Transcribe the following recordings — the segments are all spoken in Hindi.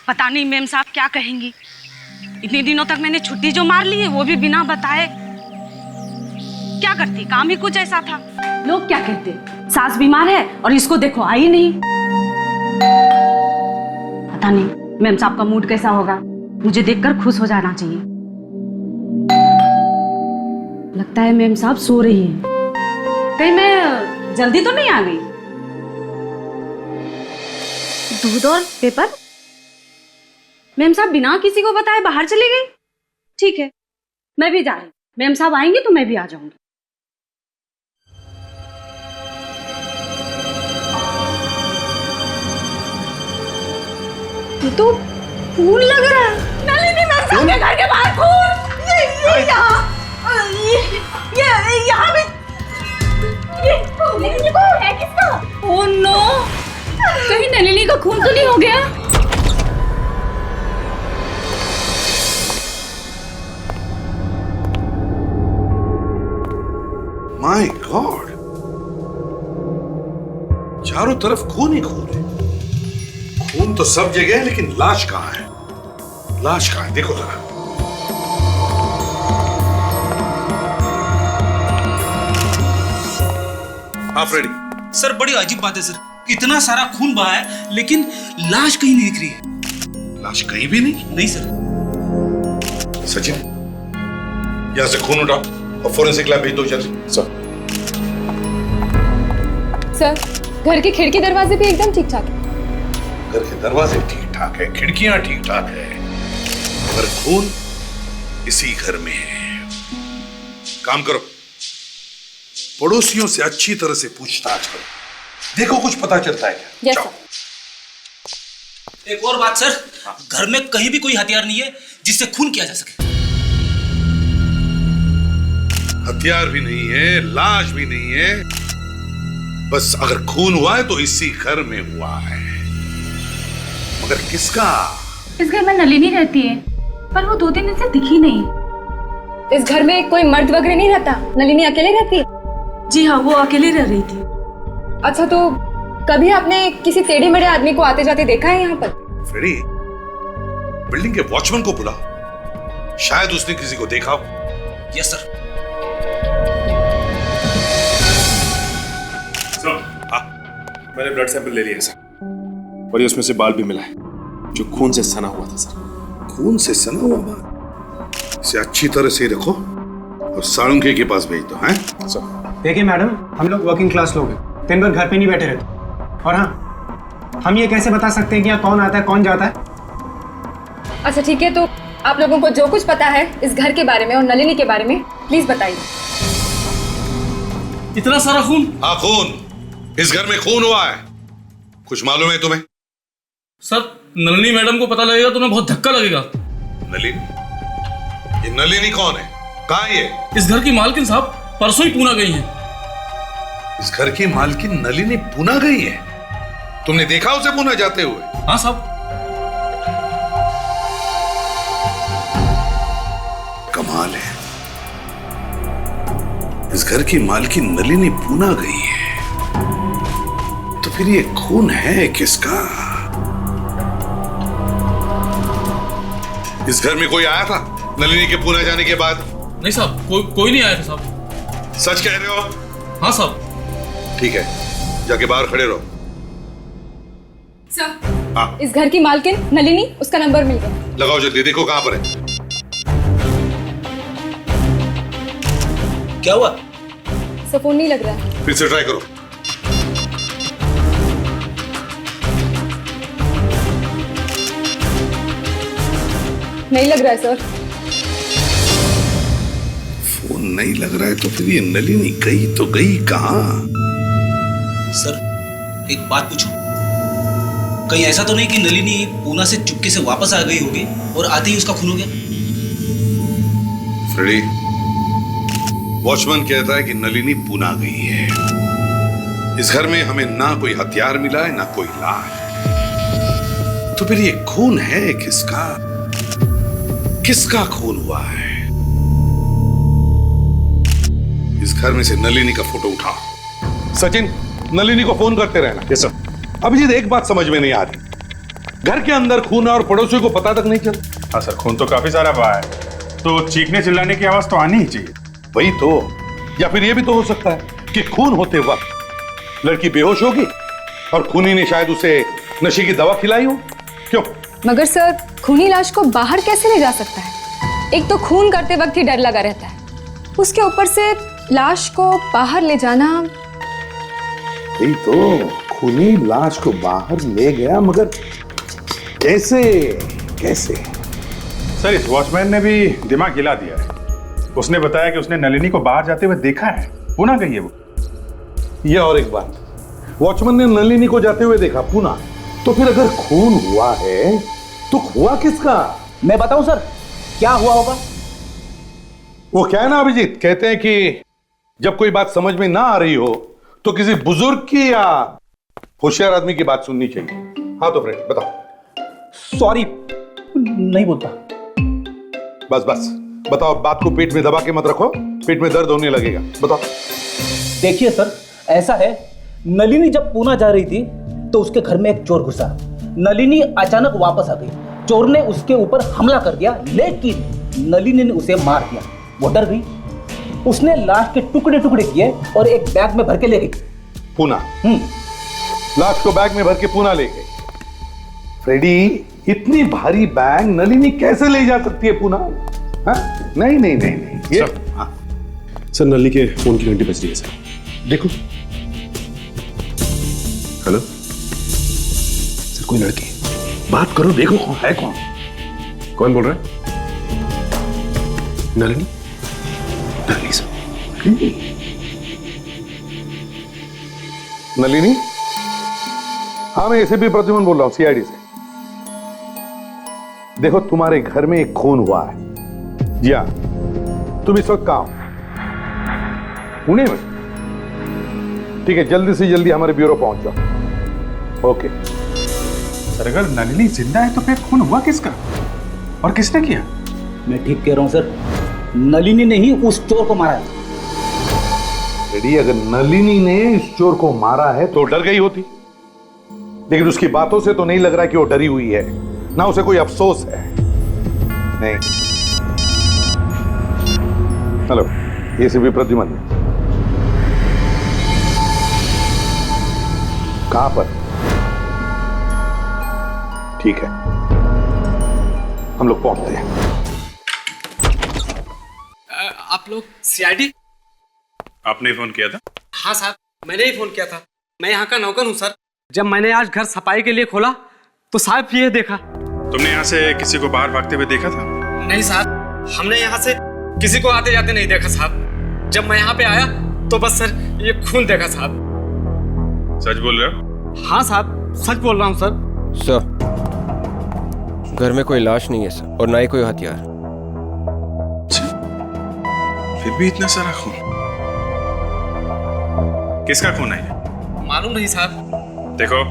पता नहीं मेम साहब क्या कहेंगी। इतने दिनों तक मैंने छुट्टी जो मार ली है वो भी बिना बताए। क्या करती, काम ही कुछ ऐसा था। लोग क्या कहते, सास बीमार है और इसको देखो आई नहीं। पता नहीं मेम साहब का मूड कैसा होगा, मुझे देखकर खुश हो जाना चाहिए। लगता है मेम साहब सो रही है। कहीं मैं जल्दी तो नहीं आ गई? दूध और पेपर? मेम साहब बिना किसी को बताए बाहर चली गई। ठीक है, मैं भी जा रही हूँ। मेम साहब आएंगे तो मैं भी आ जाऊंगी। ये तो फूल लग रहा है। नलिनी मेम साहब के घर के बाहर फूल। ये यहाँ भी। ये कौन है, किसका? ओह नो, कहीं नलिनी का खून तो नहीं हो गया? माय गॉड, चारों तरफ खून ही खून है। खून तो सब जगह है, लेकिन लाश कहाँ है? लाश कहाँ है? देखो जरा। हाँ फ्रेडी। सर बड़ी अजीब बात है सर, इतना सारा खून बहा है लेकिन लाश कहीं नहीं दिख रही है। लाश कहीं भी नहीं? नहीं सर। सचिन, यहां से खून उठाओ और फोरेंसिक लैब भेज दो जल्दी। सर, घर के खिड़की दरवाजे भी एकदम ठीक ठाक है। घर के दरवाजे ठीक ठाक है, खिड़कियां ठीक ठाक है, मगर खून इसी घर में है। काम करो, पड़ोसियों से अच्छी तरह से पूछताछ करो, देखो कुछ पता चलता है क्या। यस जाओ। सर। एक और बात सर, घर में कहीं भी कोई हथियार नहीं है जिससे खून किया जा सके। हथियार भी नहीं है, लाश भी नहीं है, बस अगर खून हुआ है तो इसी घर में हुआ है। मगर किसका? इस घर में नलिनी रहती है, पर वो 2 दिन से दिखी नहीं। इस घर में कोई मर्द वगैरह नहीं रहता, नलिनी अकेले रहती है? जी हाँ, वो अकेली रह रही थी। अच्छा, तो कभी आपने किसी टेढ़े मेढ़े आदमी को आते जाते देखा है यहाँ पर? फ्रेडी, बिल्डिंग के वॉचमैन को बुलाओ, शायद उसने किसी को देखा हो। Yes sir. मैंने ब्लड सैंपल ले लिया सर, और ये उसमें से बाल भी मिला है जो खून से सना हुआ था सर। खून से सना हुआ बाल? इसे अच्छी तरह से रखो और साळुंखे के पास भेज दो। हैं सर? देखिए मैडम, हम लोग वर्किंग क्लास लोग हैं, दिन भर घर पे नहीं बैठे रहते। और हाँ, हम ये कैसे बता सकते हैं कि यहाँ कौन आता है कौन जाता है? अच्छा ठीक है, तो आप लोगों को जो कुछ पता है इस घर के बारे में और नलिनी के बारे में प्लीज बताइए। इतना सारा खून? हाँ, खून। इस घर में खून हुआ है। कुछ मालूम है तुम्हें? सर, नलिनी मैडम को पता लगेगा तो उन्हें बहुत धक्का लगेगा। नलिनी? ये नलिनी कौन है? कहाँ है ये? इस घर की मालकिन साहब परसों ही पूना गई हैं। इस घर की मालकिन नलिनी पूना गई है? तुमने देखा उसे पूना जाते हुए? हाँ साहब। कमाल है, इस घर की मालकिन नलिनी पूना गई है, तो फिर ये खून है किसका? इस घर में कोई आया था नलिनी के पूना जाने के बाद? नहीं साहब, कोई नहीं आया था साहब। सच कह रहे हो? हाँ साहब। ठीक है, जाके बाहर खड़े रहो। सर, हाँ, इस घर की मालकिन नलिनी, उसका नंबर मिल गया। लगाओ जल्दी, देखो कहां पर है। क्या हुआ? सर, फोन नहीं लग रहा है। फिर से ट्राई करो। नहीं लग रहा है सर। फोन नहीं लग रहा है तो फिर ये नलिनी गई तो गई कहां? सर, एक बात पूछूं? कहीं ऐसा तो नहीं कि नलिनी पूना से चुपके से वापस आ गई होगी और आते ही उसका खून हो गया? फ्रेडी, वॉचमैन कहता है कि नलिनी पूना गई है। इस घर में हमें ना कोई हथियार मिला है ना कोई लाश, तो फिर ये खून है किसका? किसका खून हुआ है? इस घर में से नलिनी का फोटो उठाओ। सचिन, नलिनी को फोन करते रहना। Yes sir. अभिजीत, एक बात समझ में नहीं आ रही, घर के अंदर खून है और पड़ोसियों को पता तक नहीं चलता। हाँ सर, खून तो काफी सारा बहा है, तो चीखने चिल्लाने की आवाज तो आनी ही चाहिए। वही तो। या फिर यह भी तो हो सकता है कि खून होते वक्त लड़की बेहोश होगी और खूनी ने शायद उसे नशे की दवा खिलाई हो। क्यों? मगर सर, खूनी लाश को बाहर कैसे ले जा सकता है? एक तो खून करते वक्त ही डर लगा रहता है, उसके ऊपर से लाश को बाहर ले जाना। वही तो, खूनी लाश को बाहर ले गया, मगर कैसे? कैसे? सर, इस वॉचमैन ने भी दिमाग हिला दिया है। उसने बताया कि उसने नलिनी को बाहर जाते हुए देखा है। पुणे गई है वो। यह और एक बात, वॉचमैन ने नलिनी को जाते हुए देखा पुणे, तो फिर अगर खून हुआ है तो हुआ किसका? मैं बताऊं सर क्या हुआ होगा? वो क्या है ना अभिजीत, कहते हैं कि जब कोई बात समझ में ना आ रही हो तो किसी बुजुर्ग की या होशियार आदमी की बात सुननी चाहिए। हाँ तो फ्रेंड बताओ। सॉरी, नहीं बोलता। बस बस बताओ, बात को पेट में दबा के मत रखो, पेट में दर्द होने लगेगा। बताओ। देखिए सर, ऐसा है, नलिनी जब पुणे जा रही थी तो उसके घर में एक चोर घुसा। नलिनी अचानक वापस आ गई। चोर ने उसके ऊपर हमला कर दिया, लेकिन नलिनी ने उसे मार दिया। वो डर गई, उसने लाश के टुकड़े टुकड़े किए और एक बैग में भर के ले गई पुणे। लाश को बैग में भर के पुणे ले गई। फ्रेडी, इतनी भारी बैग नलिनी कैसे ले जा सकती है पुणे? हाँ? नहीं नहीं नहीं नहीं, ये हाँ। सर, नलिनी के फोन की घंटी बज रही है सर। देखो। हेलो सर, कोई लड़की बात करो, देखो कौन है। कौन बोल रहा है? नलिनी? नलिनी सर। नलिनी? हाँ, मैं एसीपी प्रद्युमन बोल रहा हूं, सीआईडी से। देखो, तुम्हारे घर में एक खून हुआ है। जी हाँ, तुम इस वक्त कहां हो? पुणे में? ठीक है, जल्दी से जल्दी हमारे ब्यूरो पहुंच जाओ। ओके। सर, अगर नलिनी जिंदा है तो फिर खून हुआ किसका और किसने किया? मैं ठीक कह रहा हूं सर, नलिनी ने ही उस चोर को मारा है। रेडी, अगर नलिनी ने इस चोर को मारा है तो डर गई होती, लेकिन उसकी बातों से तो नहीं लग रहा कि वो डरी हुई है, ना उसे कोई अफसोस है। नहीं। Hello, ACP Pradyuman. कहां पर? ठीक है, हम लोग पहुंचते हैं। आप लोग सीआईडी? आपने फोन किया था? हाँ सर, मैंने ही फोन किया था। मैं यहाँ का नौकर हूँ सर। जब मैंने आज घर सफाई के लिए खोला तो साहब ये देखा। तुमने यहाँ से किसी को बाहर भागते हुए देखा था? नहीं सर, हमने यहाँ से किसी को आते जाते नहीं देखा साहब। जब मैं यहाँ पे आया तो बस सर ये खून देखा साहब। सच बोल रहे हो? हाँ साहब, सच बोल रहा हूँ सर। सर, घर में कोई लाश नहीं है सर, और ना ही कोई हथियार। फिर भी इतना सारा खून, किसका खून है ये? मालूम नहीं साहब। देखो,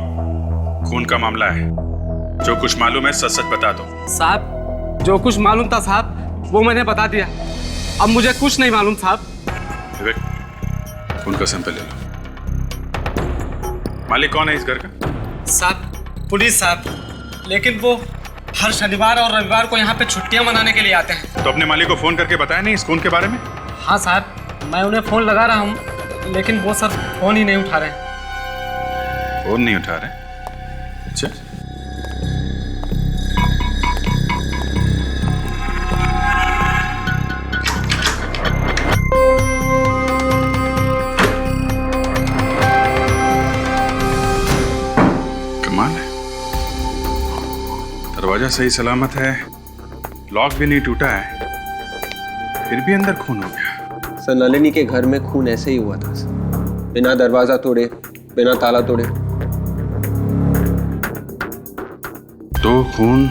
खून का मामला है, जो कुछ मालूम है सच सच बता दो। साहब, जो कुछ मालूम था साहब वो मैंने बता दिया। अब मुझे कुछ नहीं मालूम साहब। विवेक, खून का सैंपल ले लो। मालिक कौन है इस घर का? साहब, पुलिस साहब, लेकिन वो हर शनिवार और रविवार को यहाँ पे छुट्टियाँ मनाने के लिए आते हैं। तो अपने मालिक को फोन करके बताया नहीं इस खून के बारे में? हाँ साहब, मैं उन्हें फोन लगा रहा हूँ, लेकिन वो सर फोन ही नहीं उठा रहे। फोन नहीं उठा रहे? अच्छा। कमाल है, दरवाजा सही सलामत है, लॉक भी नहीं टूटा है, फिर भी अंदर खून हो गया। सर, नलिनी के घर में खून ऐसे ही हुआ था सर, बिना दरवाजा तोड़े, बिना ताला तोड़े। दो खून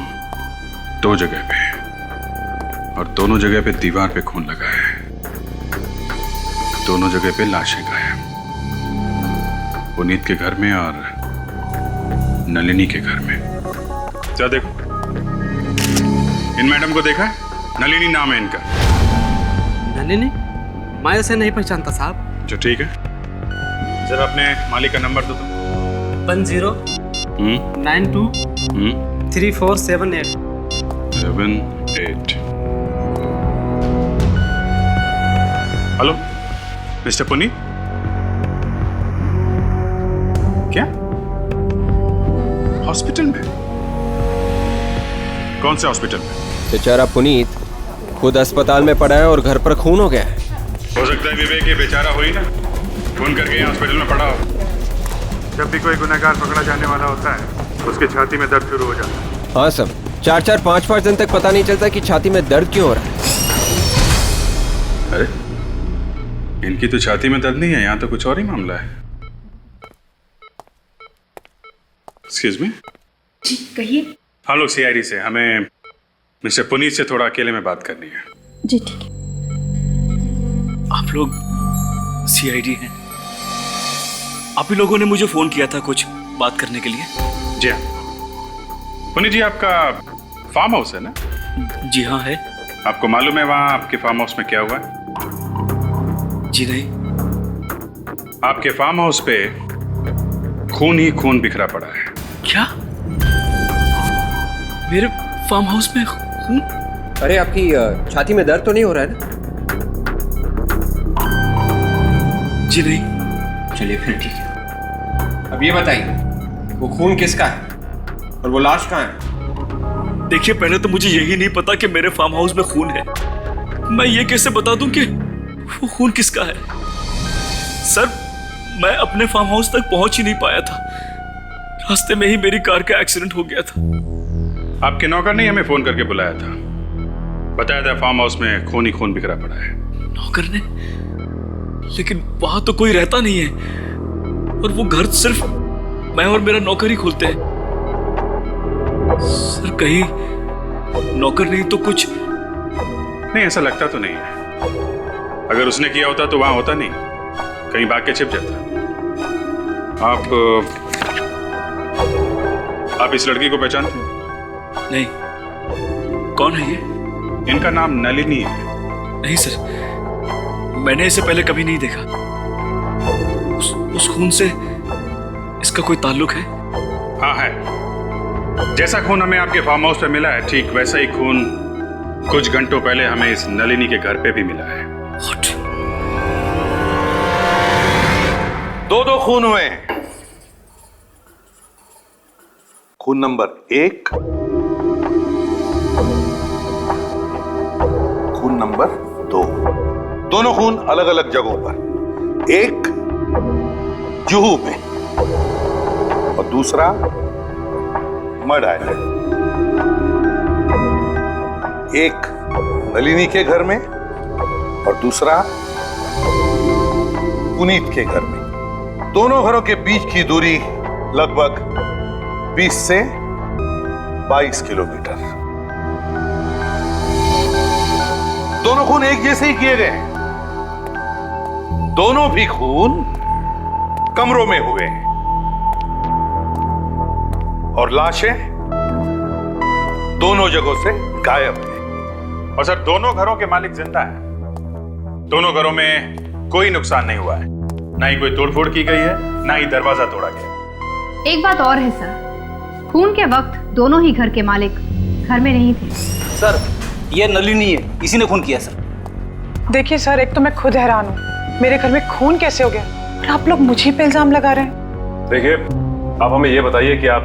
दो जगह पे, और दोनों जगह पे दीवार पे खून लगा है, दोनों जगह पे लाशें गायब, पुनीत के घर में और नलिनी के घर में। क्या देखो, इन मैडम को देखा है? नलिनी नाम है इनका। नलिनी? मैं इसे नहीं पहचानता साहब। जो ठीक है, जरा अपने मालिक का नंबर दो तो। 1092 3478। 7-8। हेलो मिस्टर पुनीत, क्या हॉस्पिटल में? कौन से हॉस्पिटल में? बेचारा पुनीत खुद अस्पताल में पड़ा है और घर पर खून हो गया है। हो सकता है विवेक ये बेचारा हो ही ना, खून करके यहाँ हॉस्पिटल में पड़ा हो। जब भी कोई गुनहगार पकड़ा जाने वाला होता है उसके छाती में दर्द शुरू हो जाता है। हाँ सब 4-4, 5-5 दिन तक पता नहीं चलता कि छाती में दर्द क्यों हो रहा है। अरे इनकी तो छाती में दर्द नहीं है, यहाँ तो कुछ और ही मामला है। Excuse me. जी कहिए। हम लोग सीआईडी से, हमें मिस्टर पुनीत से थोड़ा अकेले में बात करनी है। जी ठीक है। आप लोग सीआईडी हैं? आप ही लोगों ने मुझे फोन किया था कुछ बात करने के लिए? जी हाँ पुनीत जी, आपका फार्म हाउस है ना? जी हाँ है। आपको मालूम है वहाँ आपके फार्म हाउस में क्या हुआ है? जी नहीं। आपके फार्म हाउस पे खून ही खून बिखरा पड़ा है। क्या? मेरे फार्म हाउस में खून? अरे आपकी छाती में दर्द तो नहीं हो रहा है ना? जी नहीं। चलिए फिर ठीक है। अब ये बताइए वो खून किसका है और वो लाश कहाँ है? देखिए पहले तो मुझे यही नहीं पता कि मेरे फार्म हाउस में खून है। मैं ये कैसे बता दूं कि वो खून किसका है? सर मैं अपने फार्म हाउस तक पहुंच ही नहीं पाया था, रास्ते में ही मेरी कार का एक्सीडेंट हो गया था। आपके नौकर ने हमें फोन करके बुलाया था, बताया था फार्म हाउस में खून ही खून बिखरा पड़ा है। नौकर ने? लेकिन वहां तो कोई रहता नहीं है और वो घर सिर्फ मैं और मेरा नौकर ही खोलते हैं। सर कहीं नौकर नहीं तो कुछ? नहीं ऐसा लगता तो नहीं है। अगर उसने किया होता तो वहां होता नहीं, कहीं भाग के छिप जाता। आप इस लड़की को पहचानते हैं? नहीं। कौन है ये? इनका नाम नलिनी है। नहीं सर, मैंने इसे पहले कभी नहीं देखा। उस खून से इसका कोई ताल्लुक है? हाँ है। जैसा खून हमें आपके फार्म हाउस पे मिला है, ठीक वैसा ही खून कुछ घंटों पहले हमें इस नलिनी के घर पे भी मिला है। What? 2 खून हुए हैं। खून नंबर 1, खून नंबर 2। दोनों खून अलग अलग जगहों पर, एक जुहू में और दूसरा मड आइलैंड। एक नलिनी के घर में और दूसरा पुनीत के घर में। दोनों घरों के बीच की दूरी लगभग 20 से 22 किलोमीटर। दोनों खून एक जैसे ही किए गए। दोनों भी खून कमरों में हुए हैं और लाशें दोनों जगहों से गायब हैं। और सर दोनों घरों के मालिक जिंदा हैं। दोनों घरों में कोई नुकसान नहीं हुआ है, ना ही कोई तोड़फोड़ की गई है, ना ही दरवाजा तोड़ा गया। एक बात और है सर, खून के वक्त दोनों ही घर के मालिक घर में नहीं थे। सर ये नलिनी है, इसी ने खून किया सर। देखिए सर, एक तो मैं खुद हैरान हूँ, मेरे घर में खून कैसे हो गया और आप लोग मुझे पे इल्जाम लगा रहे हैं। देखिए आप हमें ये बताइए कि आप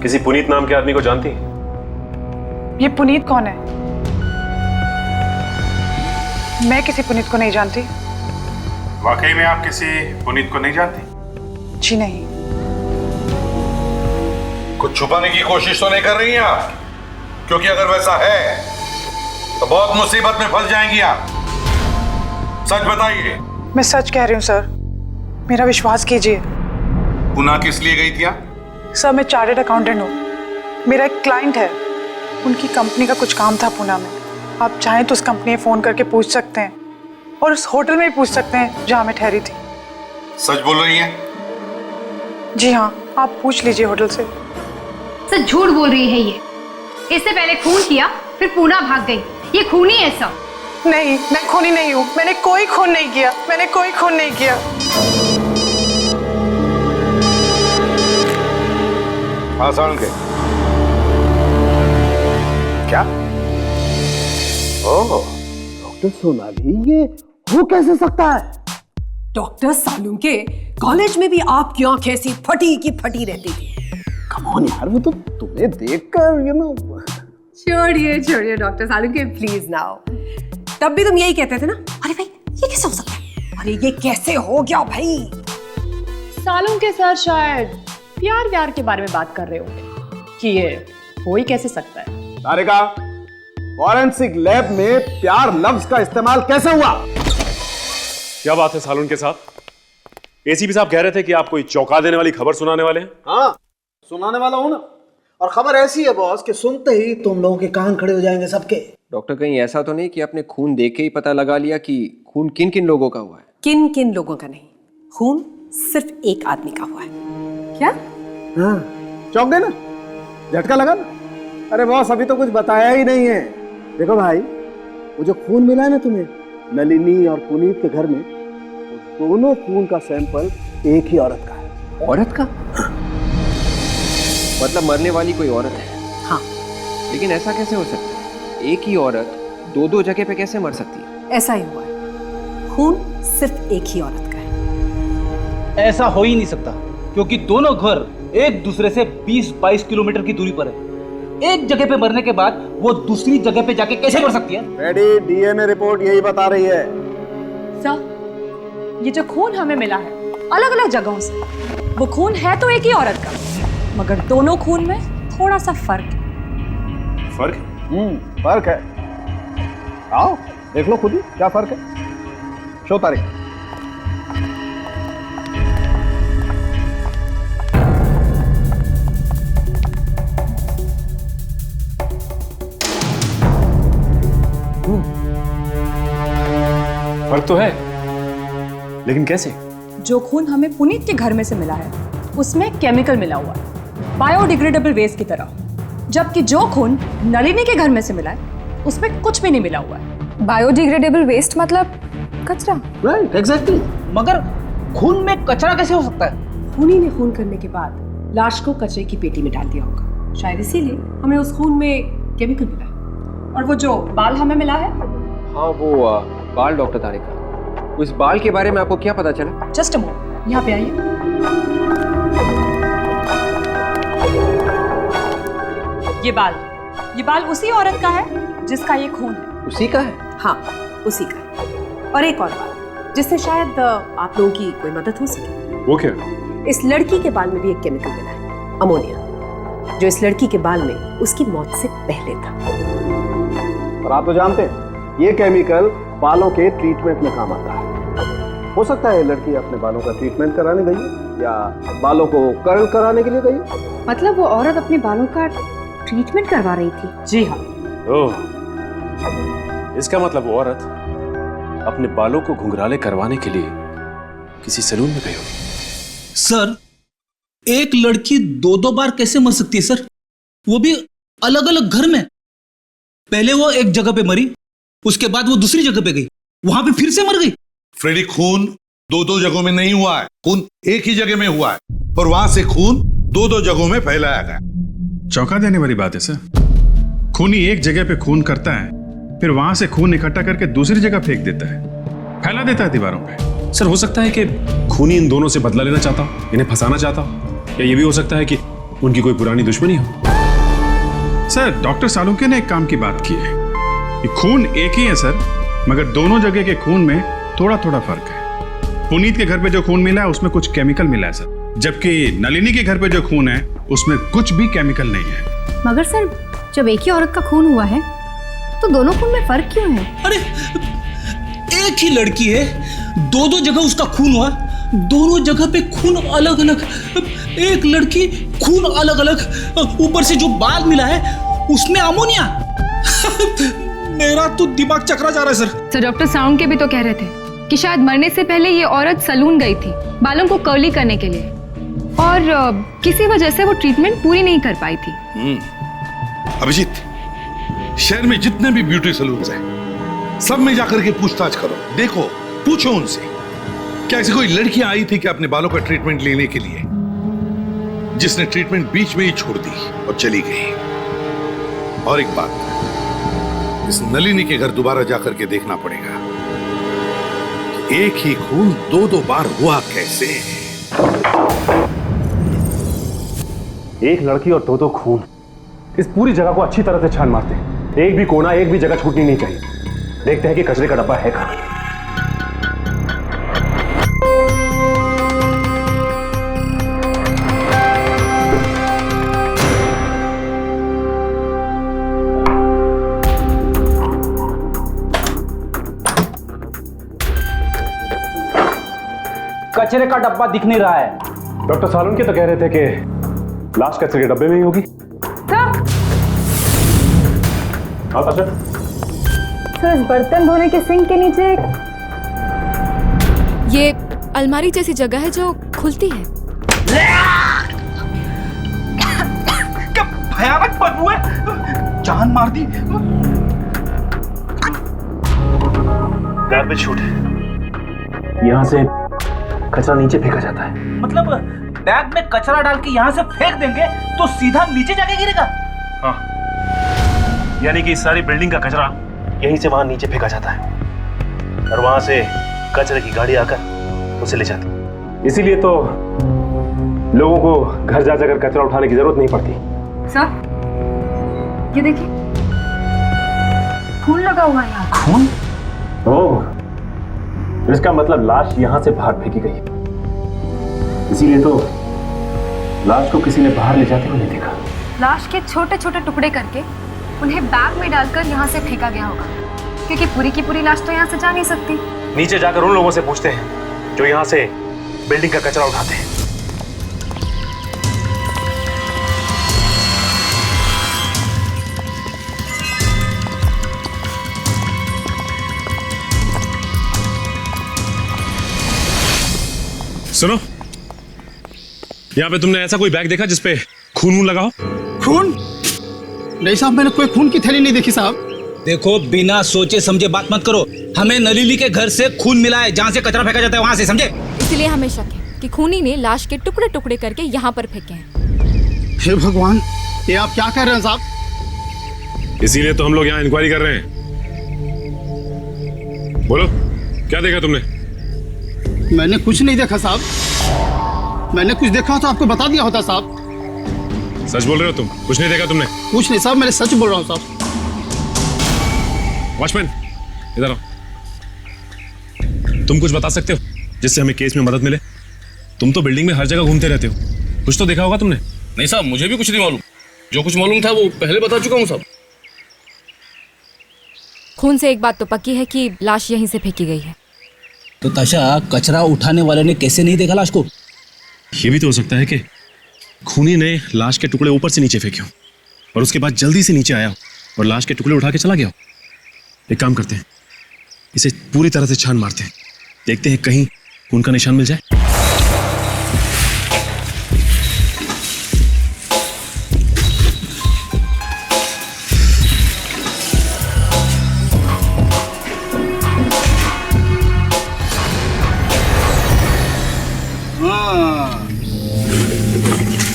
किसी पुनीत नाम के आदमी को जानती हैं? ये पुनीत कौन है? मैं किसी पुनीत को नहीं जानती। वाकई में आप किसी पुनीत को नहीं जानती? जी नहीं। कुछ छुपाने की कोशिश तो नहीं कर रही हैं आप? क्योंकि अगर वैसा है तो बहुत मुसीबत में फंस जाएंगी आप। सच बताइए। मैं सच कह रही हूँ सर, मेरा विश्वास कीजिए। पुणे किस लिए गई थी आप? सर मैं चार्टर्ड अकाउंटेंट हूँ, मेरा एक क्लाइंट है, उनकी कंपनी का कुछ काम था पुणे में। आप चाहें तो उस कंपनी में फोन करके पूछ सकते हैं और उस होटल में भी पूछ सकते हैं जहाँ मैं ठहरी थी। सच बोल रही हैं? जी हाँ, आप पूछ लीजिए होटल से। सर झूठ बोल रही है ये। इससे पहले खून किया फिर पूना भाग गई, ये खूनी है सब। नहीं, मैं खूनी नहीं हूँ, मैंने कोई खून नहीं किया, मैंने कोई खून नहीं किया। आसान के क्या? ओह, डॉक्टर सोनाली, ये हो कैसे सकता है? डॉक्टर सालुंके, कॉलेज में भी आपकी आंखें ऐसी फटी की फटी रहती थी। कम ऑन यार, वो तो तुम्हें देखकर छोड़िए डॉक्टर सालुंके, प्लीज नाउ। तब भी तुम यही कहते थे ना, अरे भाई ये कैसे हो सकता है, अरे ये कैसे हो गया भाई। सालुंके सर शायद प्यार के बारे में बात कर रहे होंगे कि ये हो ही कैसे सकता है। तारिका, फॉरेंसिक लैब में प्यार लफ्ज का इस्तेमाल कैसे हुआ? क्या बात है सालुंके साहब? एसीपी साहब कह रहे थे कि आप कोई चौंका देने वाली खबर सुनाने वाले हैं। हाँ, सुनाने वाला हूं ना। और खबर ऐसी है बॉस कि सुनते ही तुम लोगों के कान खड़े हो जाएंगे सबके। डॉक्टर, कहीं ऐसा तो नहीं कि आपने खून देख के ही पता लगा लिया कि खून किन किन लोगों का हुआ है? किन किन लोगों का नहीं, खून सिर्फ एक आदमी का हुआ है। क्या? हाँ, चौंक गए ना, झटका लगा ना। अरे बॉस, अभी तो कुछ बताया ही नहीं है। देखो भाई, वो जो खून मिला है ना तुम्हें नलिनी और पुनीत के घर में, वो दोनों खून का सैंपल एक ही औरत का है। औरत का? मतलब मरने वाली कोई औरत है? हाँ। लेकिन ऐसा कैसे हो सकता है? एक ही औरत दो जगह पे कैसे मर सकती है? ऐसा ही हुआ है, खून सिर्फ एक ही औरत का है। ऐसा हो ही नहीं सकता, क्योंकि दोनों घर एक दूसरे से 20-22 किलोमीटर की दूरी पर है। एक जगह पे मरने के बाद वो दूसरी जगह पे जाके कैसे मर सकती है? रेडी, डीएनए रिपोर्ट यही बता रही है। सर, ये जो खून हमें मिला है अलग अलग जगहों से, वो खून है तो एक ही औरत का, मगर दोनों खून में थोड़ा सा फर्क है। फर्क? फर्क है। आओ देख लो खुद ही क्या फर्क है। शो तारीख। फर्क तो है, लेकिन कैसे? जो खून हमें पुनीत के घर में से मिला है उसमें केमिकल मिला हुआ है, बायोडिग्रेडेबल वेस्ट की तरह, जबकि जो खून नलिनी के घर में से मिला है उसमें कुछ भी नहीं मिला हुआ है। बायोडिग्रेडेबल वेस्ट मतलब कचरा? Right, exactly. मगर खून में कचरा कैसे हो सकता है? खूनी ने खून करने के बाद लाश को कचरे की पेटी में डाल दिया होगा, शायद इसीलिए हमें उस खून में केमिकल मिला है। और वो जो बाल हमें मिला है, हाँ वो बाल। डॉक्टर तारिका, उस बाल के बारे में आपको क्या पता चला? जस्ट अ मोमेंट, यहाँ पे आइए। ये बाल उसी औरत का है जिसका ये खून है। उसी का है? हाँ, उसी का है। और एक और बात जिससे शायद आप लोगों की कोई मदद हो सके। वो क्या? इस लड़की के बाल में भी एक केमिकल मिला है, अमोनिया, जो इस लड़की के बाल में उसकी मौत से पहले था। और आप तो जानते हैं ये केमिकल बालों के ट्रीटमेंट में काम आता है। हो सकता है लड़की अपने बालों का ट्रीटमेंट कराने गई है या बालों को कर्ल कराने के लिए गई है। मतलब वो औरत अपने बालों का ट्रीटमेंट करवा रही थी? जी हाँ। ओह, इसका मतलब वो औरत अपने बालों को घुंघराले करवाने के लिए किसी सैलून में गई होगी। सर, एक लड़की 2-2 बार कैसे मर सकती है सर? वो भी अलग अलग घर में। पहले वो एक जगह पे मरी, उसके बाद वो दूसरी जगह पे गई, वहां पे फिर से मर गई। फ्रेडी, खून 2-2 जगहों में नहीं हुआ है, खून एक ही जगह में हुआ है और वहां से खून 2-2 जगहों में फैलाया गया। चौंका देने वाली बात है सर। खूनी एक जगह पे खून करता है, फिर वहां से खून इकट्ठा करके दूसरी जगह फेंक देता है, फैला देता है दीवारों पे। सर, हो सकता है कि खूनी इन दोनों से बदला लेना चाहता हो, इन्हें फंसाना चाहता हो, या ये भी हो सकता है कि उनकी कोई पुरानी दुश्मनी हो। सर, डॉक्टर सालुंके ने एक काम की बात की है कि खून एक ही है सर, मगर दोनों जगह के खून में थोड़ा थोड़ा फर्क है। पुनीत के घर पे जो खून मिला है उसमें कुछ केमिकल मिला है सर, जबकि नलिनी के घर पे जो खून है उसमें कुछ भी केमिकल नहीं है। मगर सर, जब एक ही औरत का खून हुआ है तो दोनों खून में फर्क क्यों है? अरे एक ही लड़की है, 2-2 जगह उसका खून हुआ, दोनों जगह पे खून अलग अलग। एक लड़की, खून अलग अलग, ऊपर से जो बाल मिला है उसमें अमोनिया। मेरा तो दिमाग चकरा जा रहा है सर। तो डॉक्टर साउंड के भी तो कह रहे थे कि शायद मरने से पहले ये औरत सैलून गई थी बालों को कर्ली करने के लिए, और किसी वजह से वो ट्रीटमेंट पूरी नहीं कर पाई थी। अभिजीत, शहर में जितने भी ब्यूटी सैलून्स हैं, सब में जाकर के पूछताछ करो, देखो, पूछो उनसे क्या ऐसी कोई लड़की आई थी क्या अपने बालों का ट्रीटमेंट लेने के लिए, जिसने ट्रीटमेंट बीच में ही छोड़ दी और चली गई। और एक बात, इस नलिनी के घर दोबारा जाकर के देखना पड़ेगा कि एक ही खून दो बार हुआ कैसे। एक लड़की और दो खून, इस पूरी जगह को अच्छी तरह से छान मारते हैं। एक भी कोना, एक भी जगह छूटनी नहीं चाहिए। देखते हैं कि कचरे का डब्बा है कहां। कचरे का डब्बा दिख नहीं रहा है। डॉक्टर सालुंके तो कह रहे थे कि लाश कचरे के डब्बे में ही होगी। हाँ सर, इस बर्तन धोने के सिंक के नीचे ये अलमारी जैसी जगह है जो खुलती है। क्या भयानक बदबू है, जान मार दी। गार्बेज शूट है, यहां से कचरा नीचे फेंका जाता है। मतलब बैग में कचरा डाल के यहाँ से फेंक देंगे तो सीधा नीचे जाके गिरेगा? हाँ, यानी कि सारी बिल्डिंग का कचरा यहीं से वहां नीचे फेंका जाता है और वहां से कचरे की गाड़ी आकर उसे ले जाती। इसीलिए तो लोगों को घर जा जाकर कचरा उठाने की जरूरत नहीं पड़ती। सर, ये देखिए, खून लगा हुआ है यहाँ। खून? ओह, इसका मतलब लाश यहां से बाहर फेंकी गई। इसीलिए तो लाश को किसी ने बाहर ले जाते हुए नहीं देखा। लाश के छोटे छोटे टुकड़े करके उन्हें बैग में डालकर यहाँ से फेंका गया होगा, क्योंकि पूरी की पूरी लाश तो यहाँ से जा नहीं सकती। नीचे जाकर उन लोगों से पूछते हैं जो यहाँ से बिल्डिंग का कचरा उठाते हैं। सुनो, यहाँ पे तुमने ऐसा कोई बैग देखा जिसपे खून लगा हो? खून? नहीं साहब, मैंने कोई खून की थैली नहीं देखी साहब। देखो, बिना सोचे समझे बात मत करो। हमें नलिनी के घर से खून मिला है, जहाँ से कचरा फेंका जाता है वहाँ से, समझे? इसलिए हमें शक है कि खूनी ने लाश के टुकड़े टुकड़े करके यहाँ पर फेंके हैं। हे भगवान, ये आप क्या कह रहे हैं साहब? इसीलिए तो हम लोग यहाँ इंक्वायरी कर रहे हैं। बोलो, क्या देखा तुमने? मैंने कुछ नहीं देखा साहब। मैंने कुछ देखा तो आपको बता दिया होता साहब। सच बोल रहे हो तुम? कुछ नहीं देखा तुमने? कुछ नहीं साहब, मैंने सच बोल रहा हूँ साहब। वॉचमैन, इधर आओ। तुम कुछ बता सकते हो जिससे हमें केस में मदद मिले? तुम तो बिल्डिंग में हर जगह घूमते रहते हो, कुछ तो देखा होगा तुमने। नहीं साहब, मुझे भी कुछ नहीं मालूम। जो कुछ मालूम था वो पहले बता चुका हूँ साहब। खून से एक बात तो पक्की है कि लाश यहीं से फेंकी गई है। तो ताशा, कचरा उठाने वाले ने कैसे नहीं देखा लाश को? ये भी तो हो सकता है कि खूनी ने लाश के टुकड़े ऊपर से नीचे फेंके हो और उसके बाद जल्दी से नीचे आया और लाश के टुकड़े उठा के चला गया। एक काम करते हैं, इसे पूरी तरह से छान मारते हैं, देखते हैं कहीं खून का निशान मिल जाए।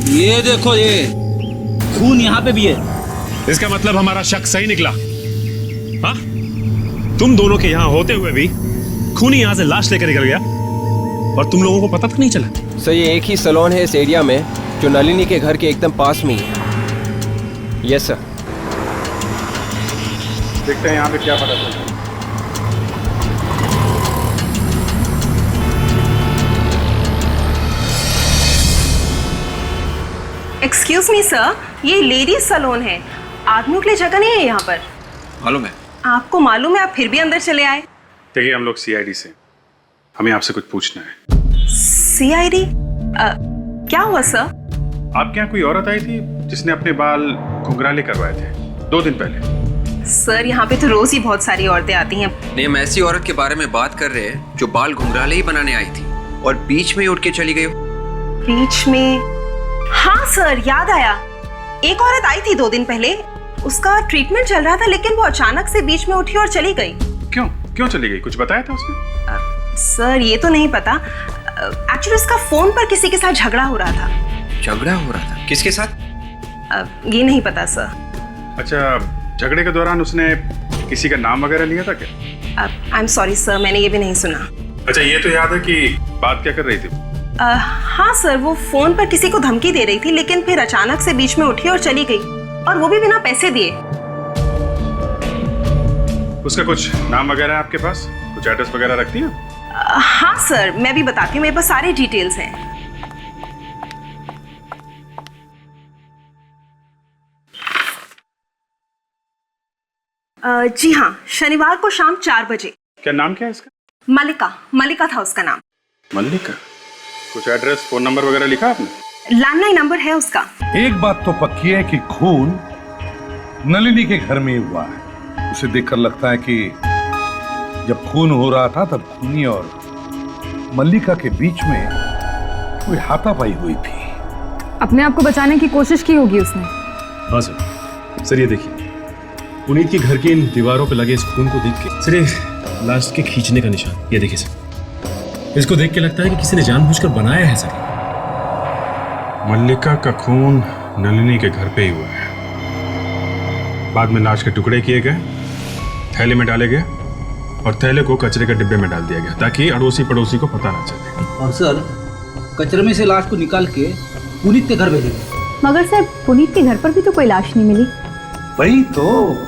ये देखो, ये खून यहाँ पे भी है। इसका मतलब हमारा शक सही निकला। हाँ, तुम दोनों के यहाँ होते हुए भी खूनी यहाँ से लाश लेकर निकल गया और तुम लोगों को पता तक नहीं चला। सर, ये एक ही सैलून है इस एरिया में जो नलिनी के घर के एकदम पास में ही है। Yes sir. देखते हैं यहाँ पे क्या पता चलता है। एक्सक्यूज मी सर, ये लेडीज सैलून है, आदमियों के लिए जगह नहीं है यहाँ पर। मालूम है? आपको मालूम है, आप फिर भी अंदर चले आए। देखिए, हम लोग सीआईडी से, हमें आपसे कुछ पूछना है। सीआईडी? क्या हुआ सर? आपके यहाँ कोई औरत आई थी जिसने अपने बाल घुंघराले करवाए थे 2 दिन पहले। सर, यहाँ पे तो रोज ही बहुत सारी औरतें आती हैं। नहीं, हम ऐसी औरत के बारे में बात कर रहे हैं जो बाल घुंघराले ही बनाने आई थी और बीच में ही उठ के चली गई। बीच में? हाँ सर, याद आया। एक औरत आई थी 2 दिन पहले, उसका ट्रीटमेंट चल रहा था, लेकिन वो अचानक से बीच में उठी और चली गई। क्यों चली गई? कुछ बताया था उसने? सर, ये तो नहीं पता। एक्चुअली उसका फोन पर किसी के साथ झगड़ा हो रहा था। झगड़ा हो रहा था? किसके साथ? ये नहीं पता सर। अच्छा, झगड़े के दौरान उसने किसी का नाम वगैरह लिया था क्या? आई एम सॉरी सर, मैंने ये भी नहीं सुना। अच्छा, ये तो याद है कि बात क्या कर रही थी? हाँ सर, वो फोन पर किसी को धमकी दे रही थी, लेकिन फिर अचानक से बीच में उठी और चली गई, और वो भी बिना पैसे दिए। उसका कुछ नाम वगैरह है आपके पास? कुछ एड्रेस वगैरह रखती है? हाँ सर, मैं भी बताती हूँ, मेरे पास सारे डिटेल्स हैं। जी हाँ, शनिवार को शाम 4 बजे। क्या नाम क्या है इसका? मलिका था उसका नाम। मल्लिका? कुछ एड्रेस, फोन नंबर वगैरह लिखा आपने? लैंडलाइन नंबर है उसका। एक बात तो पक्की है कि खून नलिनी के घर में ही हुआ है। उसे देखकर लगता है कि जब खून हो रहा था तब खूनी और मल्लिका के बीच में कोई हाथापाई हुई थी। अपने आप को बचाने की कोशिश की होगी उसने। हाँ सर। सर ये देखिए, पुनीत के घर की इन दीवारों पे लगे इस खून को देख के सर, ये लास्ट के खींचने का निशान, ये देखिए सर, इसको देख के लगता है कि किसी ने जानबूझकर बनाया है सर। मल्लिका का खून नलिनी के घर पे ही हुआ है। बाद में लाश के टुकड़े किए गए, थैले में डाले गए और थैले को कचरे के डिब्बे में डाल दिया गया ताकि अड़ोसी पड़ोसी को पता ना चले। और सर, कचरे में से लाश को निकाल के पुनीत के घर भेजे गए। मगर सर, पुनीत के घर पर भी तो कोई लाश नहीं मिली। वही तो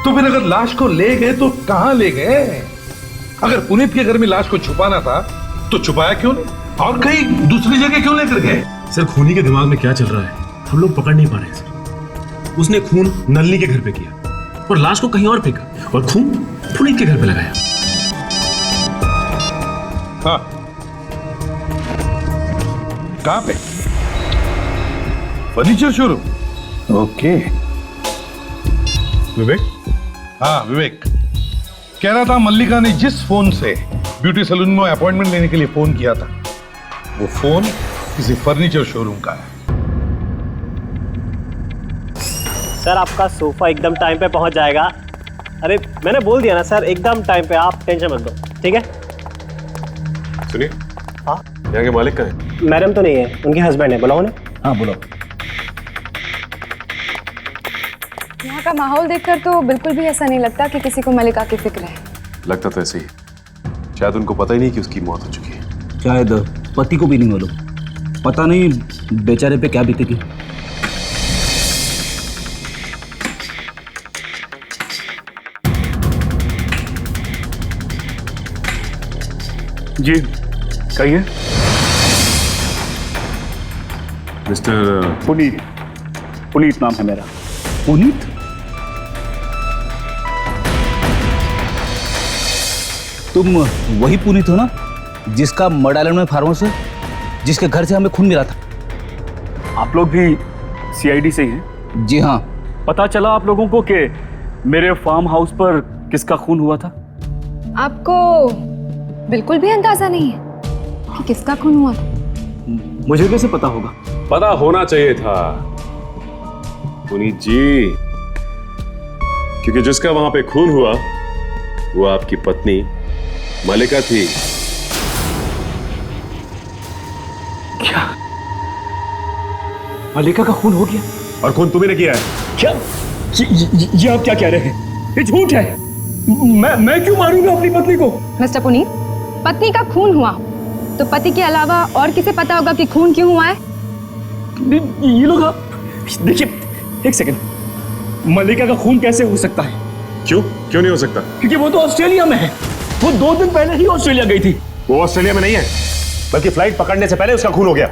फिर अगर लाश को ले गए तो कहाँ ले गए? अगर पुनीत के घर में लाश को छुपाना था तो छुपाया क्यों नहीं, और कहीं दूसरी जगह क्यों लेकर गए? सर, खूनी के दिमाग में क्या चल रहा है हम लोग पकड़ नहीं पा रहे हैं सर। उसने खून नलिनी के घर पे किया और लाश को कहीं और फेंका और खून पुनीत के घर पे लगाया। हाँ, कहाँ पे? Furniture showroom. ओके। विवेक? हाँ विवेक, कह रहा था मल्लिका ने जिस फोन से ब्यूटी सैलून में अपॉइंटमेंट लेने के लिए फोन किया था, वो फोन किसी फर्नीचर शोरूम का है। सर, आपका सोफा एकदम टाइम पे पहुंच जाएगा। अरे मैंने बोल दिया ना सर, एकदम टाइम पे, आप टेंशन मत लो, ठीक है? सुनिए। हाँ? यहाँ के मालिक कहाँ है? मैडम तो नहीं है, उनके हस्बैंड है, बुलाओ ना। हाँ बुलाओ। यहाँ का माहौल देखकर तो बिल्कुल भी ऐसा नहीं लगता कि किसी को मलिका की फिक्र है। लगता तो ऐसे ही, शायद उनको पता ही नहीं कि उसकी मौत हो चुकी है। शायद पति को भी नहीं मालूम, पता नहीं बेचारे पे क्या बीतेगी। जी कहिए। मिस्टर पुनीत नाम है मेरा। पुनीत? तुम वही पुनीत हो ना जिसका मर्ड आइलैंड में फार्म हाउस है, जिसके घर से हमें खून मिला था? आप लोग भी सीआईडी से ही हैं? जी हाँ। पता चला आप लोगों को कि मेरे फार्म हाउस पर किसका खून हुआ था? आपको बिल्कुल भी अंदाजा नहीं है कि किसका खून हुआ था? मुझे कैसे पता होगा? पता होना चाहिए था पुनीत जी, क्योंकि जिसका वहां पे खून हुआ वो आपकी पत्नी मलिका थी। क्या मलिका का खून हो गया? और खून तुम्ही ने किया है? क्या ये आप क्या कह रहे हैं? ये झूठ है। मैं क्यों मारूंगा अपनी पत्नी को? मिस्टर पुनीत, पत्नी का खून हुआ तो पति के अलावा और किसे पता होगा कि खून क्यों हुआ है? ये लोग देखिए, एक सेकंड, मलिका का खून कैसे हो सकता है? क्यों नहीं हो सकता? क्योंकि वो तो ऑस्ट्रेलिया में है। वो 2 दिन पहले ही ऑस्ट्रेलिया गई थी। वो ऑस्ट्रेलिया में नहीं है, बल्कि फ्लाइट पकड़ने से पहले उसका खून हो गया।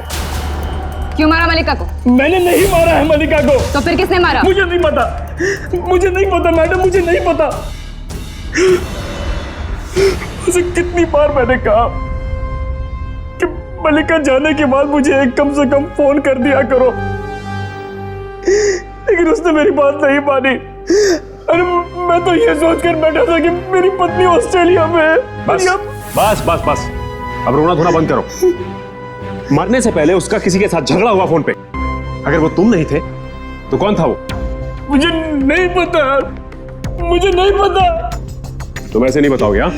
क्यों मारा मलिका को? मैंने नहीं मारा है मलिका को। तो फिर किसने मारा? मुझे नहीं पता मैडम, मुझे नहीं पता। उसे कितनी बार मैंने कहा कि मलिका जाने के बाद मुझे कम से कम फोन कर दिया करो, लेकिन उसने मेरी बात नहीं मानी। अरे मैं तो ये सोचकर बैठा था कि मेरी पत्नी ऑस्ट्रेलिया में है। बस अब रोना धोना बंद करो। मरने से पहले उसका किसी के साथ झगड़ा हुआ फोन पे। अगर वो तुम नहीं थे तो कौन था वो? मुझे नहीं पता। तुम ऐसे नहीं बताओगे? हाँ,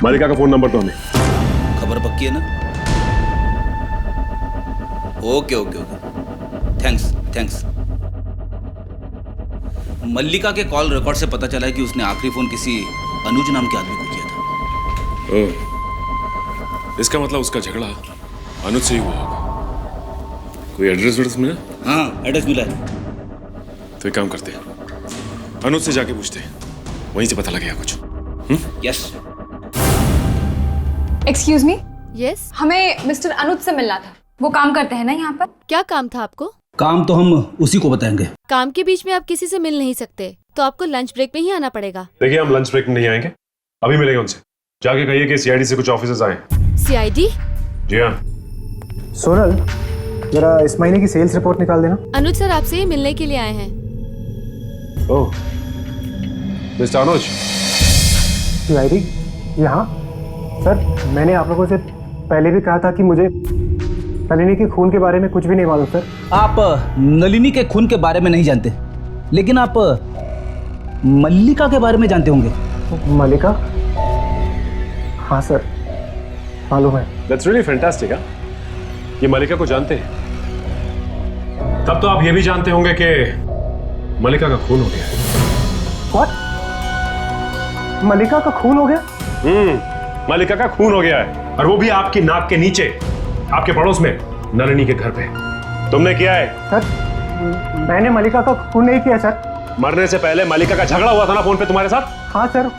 मलिका का फोन नंबर तो हमें। खबर पक्की है ना? Okay thanks. मल्लिका के कॉल रिकॉर्ड से पता चला है कि उसने आखिरी फोन किसी अनुज नाम के आदमी को किया था। ओह, इसका मतलब उसका झगड़ा अनुज से ही हुआ होगा। कोई एड्रेस मिला? हाँ, एड्रेस मिला है। तो एक काम करते हैं, अनुज से जाके पूछते हैं, वहीं से पता लगेगा कुछ। यस। Excuse me. यस, हमें मिस्टर अनुज से मिलना था। वो काम करते हैं ना यहाँ पर? क्या काम था आपको? काम तो हम उसी को बताएंगे। काम के बीच में आप किसी से मिल नहीं सकते, तो आपको लंच ब्रेक में ही आना पड़ेगा। देखिए, हम लंच ब्रेक में नहीं आएंगे, अभी मिलेंगे उनसे। जाके कहिए कि सीआईडी से कुछ ऑफिसर्स आए। सीआईडी? जी हाँ। सोनल, जरा इस महीने की सेल्स रिपोर्ट निकाल देना। अनुज सर आपसे ही मिलने के लिए आए हैं। ओह, मिस्टर अनुज। सीआईडी? यहाँ? सर, मैंने आप लोगों से पहले भी कहा था कि मुझे नलिनी के खून के बारे में कुछ भी नहीं मालूम सर। आप नलिनी के खून के बारे में नहीं जानते, लेकिन आप मल्लिका के बारे में जानते होंगे। मल्लिका? हाँ सर, मालूम है। That's really fantastic, हाँ? ये मल्लिका को जानते हैं? तब तो आप ये भी जानते होंगे कि मल्लिका का खून हो गया है। What? मल्लिका का खून हो गया? मल्लिका का खून हो गया है, और वो भी आपकी नाक के नीचे, आपके पड़ोस में, नलिनी के घर पे। तुमने किया है? सर, मैंने मल्लिका का खून नहीं किया सर। मरने से पहले मल्लिका का झगड़ा हुआ था ना फोन पे तुम्हारे साथ? हाँ सर,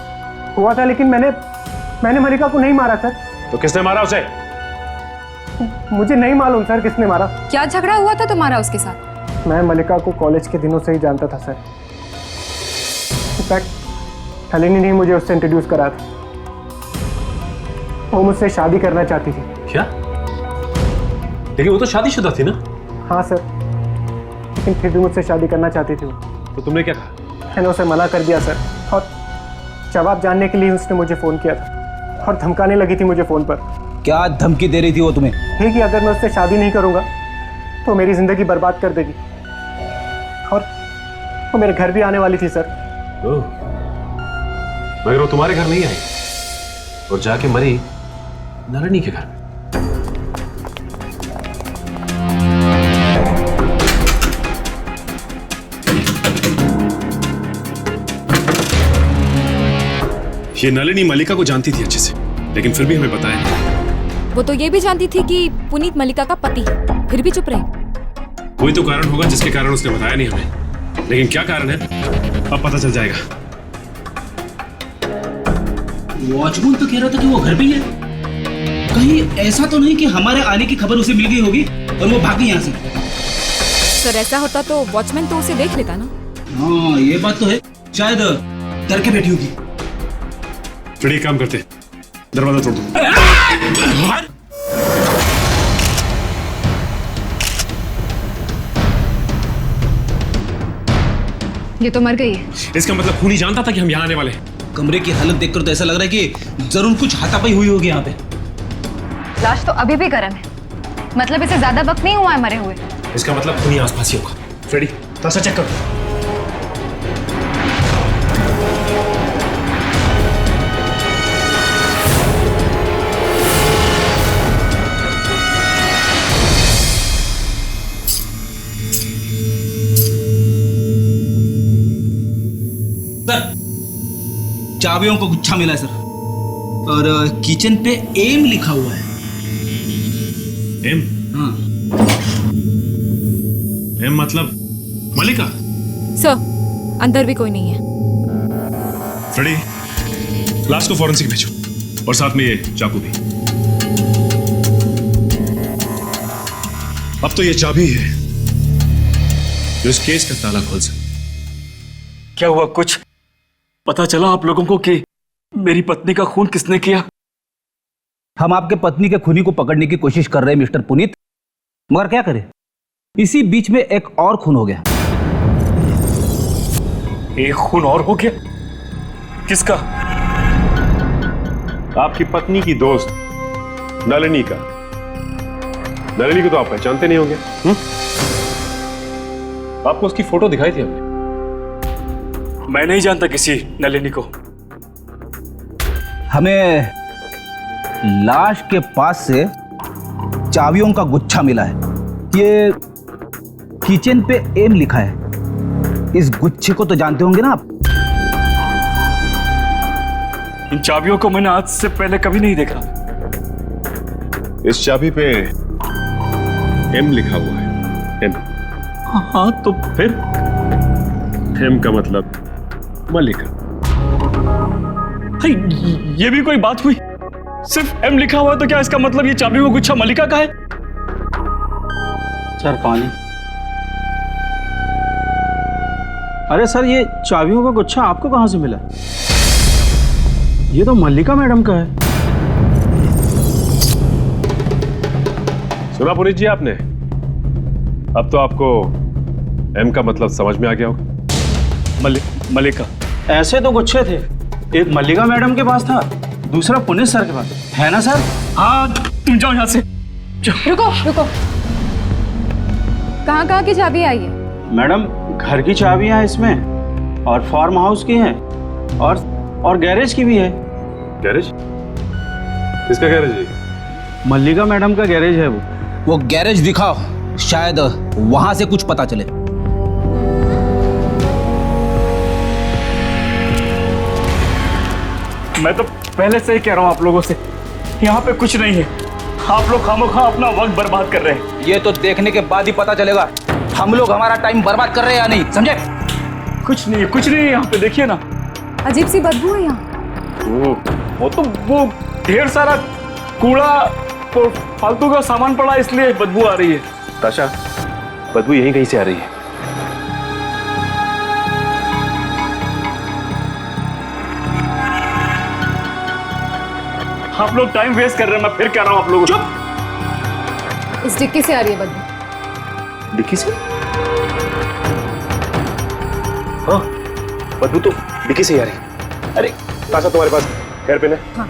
हुआ था, लेकिन मैंने मल्लिका को नहीं मारा सर। तो किसने मारा उसे? मुझे नहीं मालूम सर किसने मारा। क्या झगड़ा हुआ था तुम्हारा उसके साथ? मैं मल्लिका को कॉलेज के दिनों से ही जानता था सर। इनफैक्ट नलिनी ने मुझे उससे इंट्रोड्यूस करा था। वो मुझसे शादी करना चाहती थी। क्या? लेकिन वो तो शादीशुदा थी ना? हाँ सर, लेकिन फिर भी मुझसे शादी करना चाहती थी वो। तो तुमने क्या कहा? मैंने उसे मना कर दिया सर, और जवाब जानने के लिए उसने मुझे फ़ोन किया था और धमकाने लगी थी मुझे फ़ोन पर। क्या धमकी दे रही थी वो तुम्हें? ठीक है, अगर मैं उससे शादी नहीं करूँगा तो मेरी ज़िंदगी बर्बाद कर देगी, और वो मेरे घर भी आने वाली थी सर। मगर वो तुम्हारे घर नहीं आई और जाके मरी नलिनी के घर में। ये नलिनी मल्लिका को जानती थी अच्छे से, लेकिन फिर भी हमें बताया नहीं। वो तो ये भी जानती थी कि पुनीत मल्लिका का पति है, फिर भी चुप रही। कोई तो कारण होगा जिसके कारण उसने बताया नहीं हमें, लेकिन क्या कारण है अब पता चल जाएगा। वॉचमैन तो कह रहा था कि वो घर पे ही है। कहीं ऐसा तो नहीं कि हमारे आने की खबर उसे मिल गई होगी और वो भागी यहाँ से? सर, ऐसा होता तो वॉचमैन तो उसे देख लेता ना। हाँ, ये बात तो है, शायद डर के बैठी होगी। फिर एक काम करते, दरवाजा तोड़ दो। ये तो मर गई है। इसका मतलब खूनी जानता था कि हम यहाँ आने वाले हैं। कमरे की हालत देखकर तो ऐसा लग रहा है कि जरूर कुछ हाथापाई हुई होगी यहाँ पे। लाश तो अभी भी गर्म है, मतलब इसे ज्यादा वक्त नहीं हुआ है मरे हुए। इसका मतलब खूनी आसपास ही होगा। फ्रेडी, थोड़ा सा चेक करो। चाबियों का गुच्छा मिला है सर, और किचन पे एम लिखा हुआ है। एम? हाँ। एम मतलब मल्लिका? सर, अंदर भी कोई नहीं है। फ्रेडी, लाश को फॉरेंसिक भेजो, और साथ में ये चाकू भी। अब तो ये चाबी है जो इस केस का ताला खोल सकती। क्या हुआ? कुछ पता चला आप लोगों को कि मेरी पत्नी का खून किसने किया? हम आपके पत्नी के खूनी को पकड़ने की कोशिश कर रहे हैं मिस्टर पुनीत, मगर क्या करें, इसी बीच में एक और खून हो गया। एक खून और हो गया? किसका? आपकी पत्नी की दोस्त नलिनी का। नलिनी को तो आप पहचानते नहीं होंगे। आपको उसकी फोटो दिखाई थी हमने। मैं नहीं जानता किसी नलिनी को। हमें लाश के पास से चाबियों का गुच्छा मिला है। ये किचन पे एम लिखा है। इस गुच्छे को तो जानते होंगे ना आप? इन चाबियों को मैंने आज से पहले कभी नहीं देखा। इस चाबी पे एम लिखा हुआ है। एम। हाँ तो फिर एम का मतलब मल्लिका। ये भी कोई बात हुई? सिर्फ एम लिखा हुआ है तो क्या इसका मतलब ये चाबी का गुच्छा मल्लिका का है? सर पानी। अरे सर, ये चाबियों का गुच्छा आपको कहां से मिला? ये तो मल्लिका मैडम का है। सुना पुनीत जी आपने? अब तो आपको एम का मतलब समझ में आ गया होगा। मल्लिका। ऐसे तो गुच्छे थे, एक मल्लिका मैडम के पास था, दूसरा पुनीत सर के पास, है ना सर? हाँ, तुम जाओ यहाँ से। रुको रुको, कहाँ कहाँ की चाबी आई है? मैडम, घर की चाबियां इसमें, और फार्म हाउस की हैं, और गैरेज की भी है। गैरेज? किसका गैरेज है? मल्लिका मैडम का गैरेज है वो गैरेज दिखाओ, शायद वहां से कुछ पता चले। मैं तो पहले से ही कह रहा हूँ आप लोगों से, यहाँ पे कुछ नहीं है। आप लोग खामोखा अपना वक्त बर्बाद कर रहे हैं। ये तो देखने के बाद ही पता चलेगा हम लोग हमारा टाइम बर्बाद कर रहे हैं या नहीं, समझे? कुछ नहीं है यहाँ पे, देखिए ना। अजीब सी बदबू है यहाँ। वो ढेर सारा कूड़ा और फालतू का सामान पड़ा, इसलिए बदबू आ रही है। ताशा, बदबू यहीं कहीं से आ रही है। आप लोग टाइम वेस्ट कर रहे हैं, मैं फिर कह रहा हूँ आप लोगों। चुप! इस डिक्की से आ रही है बदबू। डिक्की से? हाँ, बदबू तो डिक्की से ही आ रही है। अरे ताशा, तुम्हारे पास हेयर पिन है? हाँ।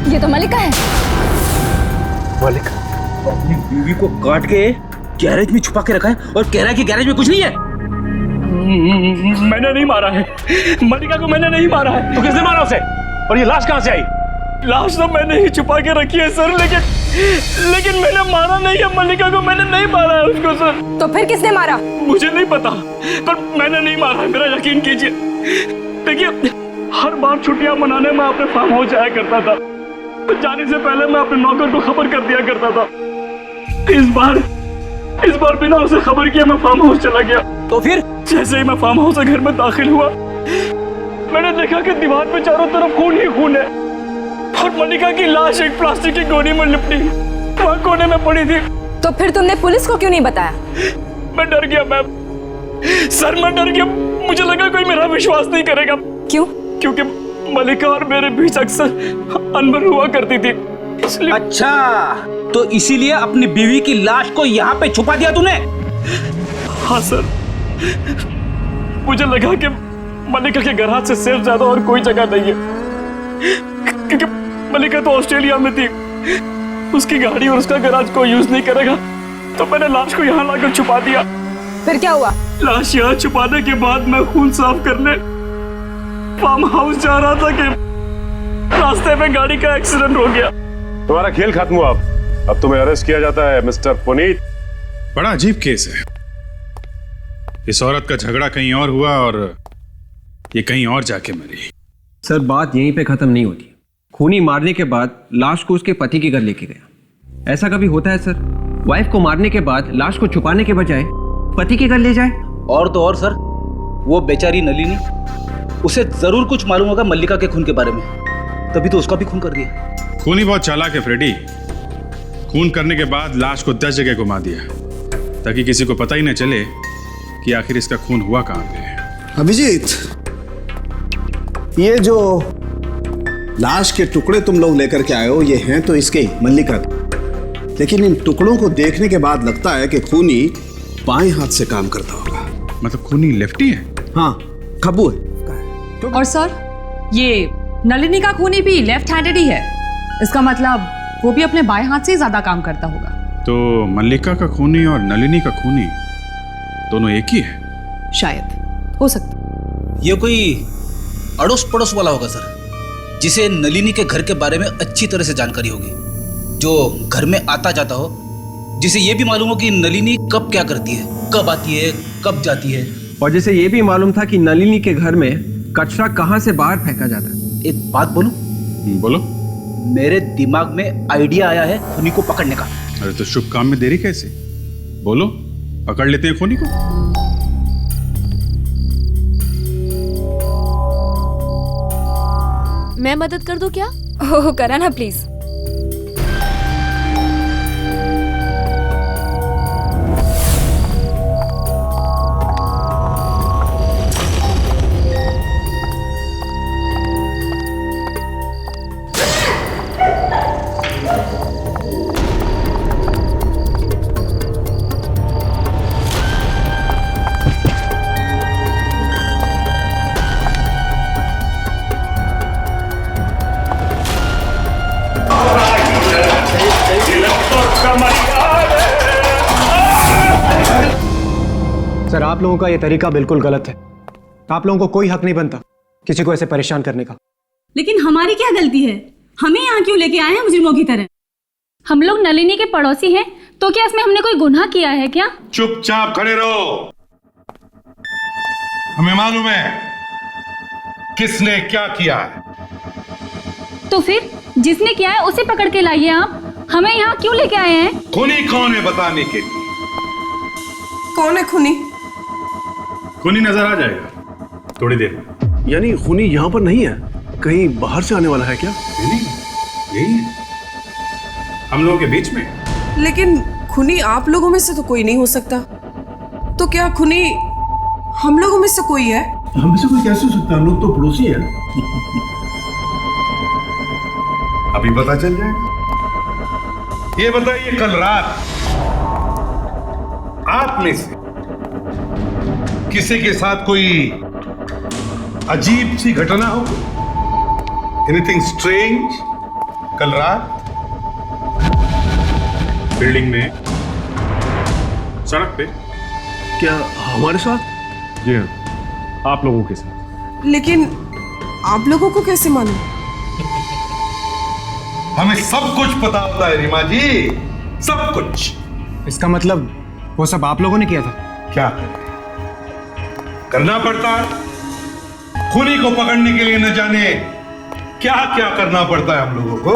ये तो मल्लिका है। मल्लिका? अपनी बीवी को काट के गैरेज में छुपा के रखा है और कह रहा है कि गैरेज में कुछ नहीं है। मैंने नहीं मारा है मल्लिका को, मैंने नहीं मारा है। तो किसने मारा उसे? और ये लाश कहाँ से आई? लाश तो मैंने ही छुपा के रखी है सर, लेकिन मैंने मारा नहीं है मल्लिका को, मैंने नहीं मारा है उसको सर। तो फिर किसने मारा? मुझे नहीं पता, पर मैंने नहीं मारा है, मेरा यकीन कीजिए। देखिए, हर बार छुट्टियां मनाने में अपने फार्म हाउस जाया करता था, तो जाने से पहले मैं अपने नौकर को खबर कर दिया करता था। इस बार बिना उसे खबर किए मैं फार्म हाउस चला गया। तो फिर जैसे ही मैं फार्म हाउस से घर में दाखिल हुआ, मैंने देखा कि दीवार पे चारों तरफ खून ही खून है और मल्लिका की लाश एक प्लास्टिक की गोनी में लिपटी वहां कोने में पड़ी थी। तो फिर तुमने पुलिस को क्यों नहीं बताया? मैं डर गया मैम, सर मैं डर गया। मुझे लगा कोई मेरा विश्वास नहीं करेगा। क्यों? क्योंकि मल्लिका और मेरे बीच अक्सर अनबन हुआ करती थी, इसलिए। अच्छा, तो इसीलिए अपनी बीवी की लाश को यहाँ पे छुपा दिया तूने? हाँ सर, मुझे लगा कि मल्लिका के गराज से सेफ ज्यादा और कोई जगह नहीं है, क्योंकि मल्लिका तो ऑस्ट्रेलिया में थी, उसकी गाड़ी और उसका गराज को यूज नहीं करेगा, तो मैंने लाश को यहाँ लाकर छुपा दिया। फिर क्या हुआ? लाश यहाँ छुपाने के बाद मैं खून साफ करने फार्म हाउस जा रहा था कि रास्ते में गाड़ी का एक्सीडेंट हो गया। तुम्हारा खेल खत्म हुआ। अब तुम्हें अरेस्ट किया जाता है मिस्टर पुनीत। बड़ा अजीब केस है। इस औरत का झगड़ा कहीं और हुआ और ये कहीं और जाके मरी। सर, बात यहीं पे खत्म नहीं होती। खूनी मारने के बाद लाश को उसके पति के घर लेके गया। ऐसा कभी होता है सर? वाइफ को मारने के बाद लाश को छुपाने के बजाय पति के घर ले जाए? और तो और सर, वो बेचारी नलिनी, उसे जरूर कुछ मालूम होगा मल्लिका के खून के बारे में, तभी तो उसका भी खून कर दिया। खूनी बहुत चालाक है फ्रेडी। खून करने के बाद लाश को 10 जगह घुमा दिया ताकि किसी को पता ही न चले कि आखिर इसका खून हुआ कहां पे है। अभिजीत, ये जो लाश के टुकड़े तुम लोग लेकर के आए हो, ये हैं तो इसके ही, मल्लिका के, लेकिन इन टुकड़ों को देखने के बाद लगता है कि खूनी बाएं हाथ से काम करता होगा। मतलब खूनी लेफ्टी है? हाँ, खब्बू है। और सर, ये नलिनी का खूनी भी लेफ्ट हैंडेड ही है। इसका मतलब वो भी अपने बाएं हाथ से ही ज्यादा काम करता होगा। तो मल्लिका का खूनी और नलिनी का खूनी दोनों एक ही है? शायद, हो सकता। ये कोई अड़ोस पड़ोस वाला होगा सर, जिसे नलिनी के घर के बारे में अच्छी तरह से जानकारी होगी, जो घर में आता जाता हो, जिसे ये भी मालूम हो कि नलिनी कब क्या करती है, कब आती है, कब जाती है, और जिसे ये भी मालूम था कि नलिनी के घर में कचरा कहाँ से बाहर फेंका जाता है। एक बात बोलूं? बोलो। मेरे दिमाग में आइडिया आया है खूनी को पकड़ने का। अरे तो शुभ काम में देरी कैसे? बोलो, पकड़ लेते हैं खूनी को। मैं मदद कर दूं क्या? ओह, करा ना प्लीज। सर, आप लोगों का ये तरीका बिल्कुल गलत है। आप लोगों को कोई हक नहीं बनता किसी को ऐसे परेशान करने का। लेकिन हमारी क्या गलती है? हमें यहाँ क्यों लेके आए हैं मुजरिमों की तरह? हम लोग नलिनी के पड़ोसी हैं, तो क्या इसमें हमने कोई गुनाह किया है क्या? चुपचाप खड़े रहो। हमें मालूम है किसने क्या किया है। तो फिर जिसने किया है उसे पकड़ के लाइए। आप हमें यहाँ क्यों लेके आए हैं? खूनी कौन है बताने के लिए। कौन है खूनी? खूनी नजर आ जाएगा थोड़ी देर में। यानी खूनी यहाँ पर नहीं है, कहीं बाहर से आने वाला है क्या? नहीं, यही है हम लोगों के बीच में। लेकिन खूनी आप लोगों में से तो कोई नहीं हो सकता। तो क्या खूनी हम लोगों में से कोई है? हम से कोई कैसे हो सकता है? हम लोग तो पड़ोसी हैं। अभी पता चल जाएगा। ये बताइए, कल रात आप में से किसी के साथ कोई अजीब सी घटना हो? एनीथिंग स्ट्रेंज कल रात? बिल्डिंग में, सड़क पे? क्या हमारे साथ? जी हाँ, आप लोगों के साथ। लेकिन आप लोगों को कैसे मालूम? हमें सब कुछ पता होता है रीमा जी, सब कुछ। इसका मतलब वो सब आप लोगों ने किया था? क्या करना पड़ता है खूनी को पकड़ने के लिए, न जाने क्या क्या करना पड़ता है हम लोगों को।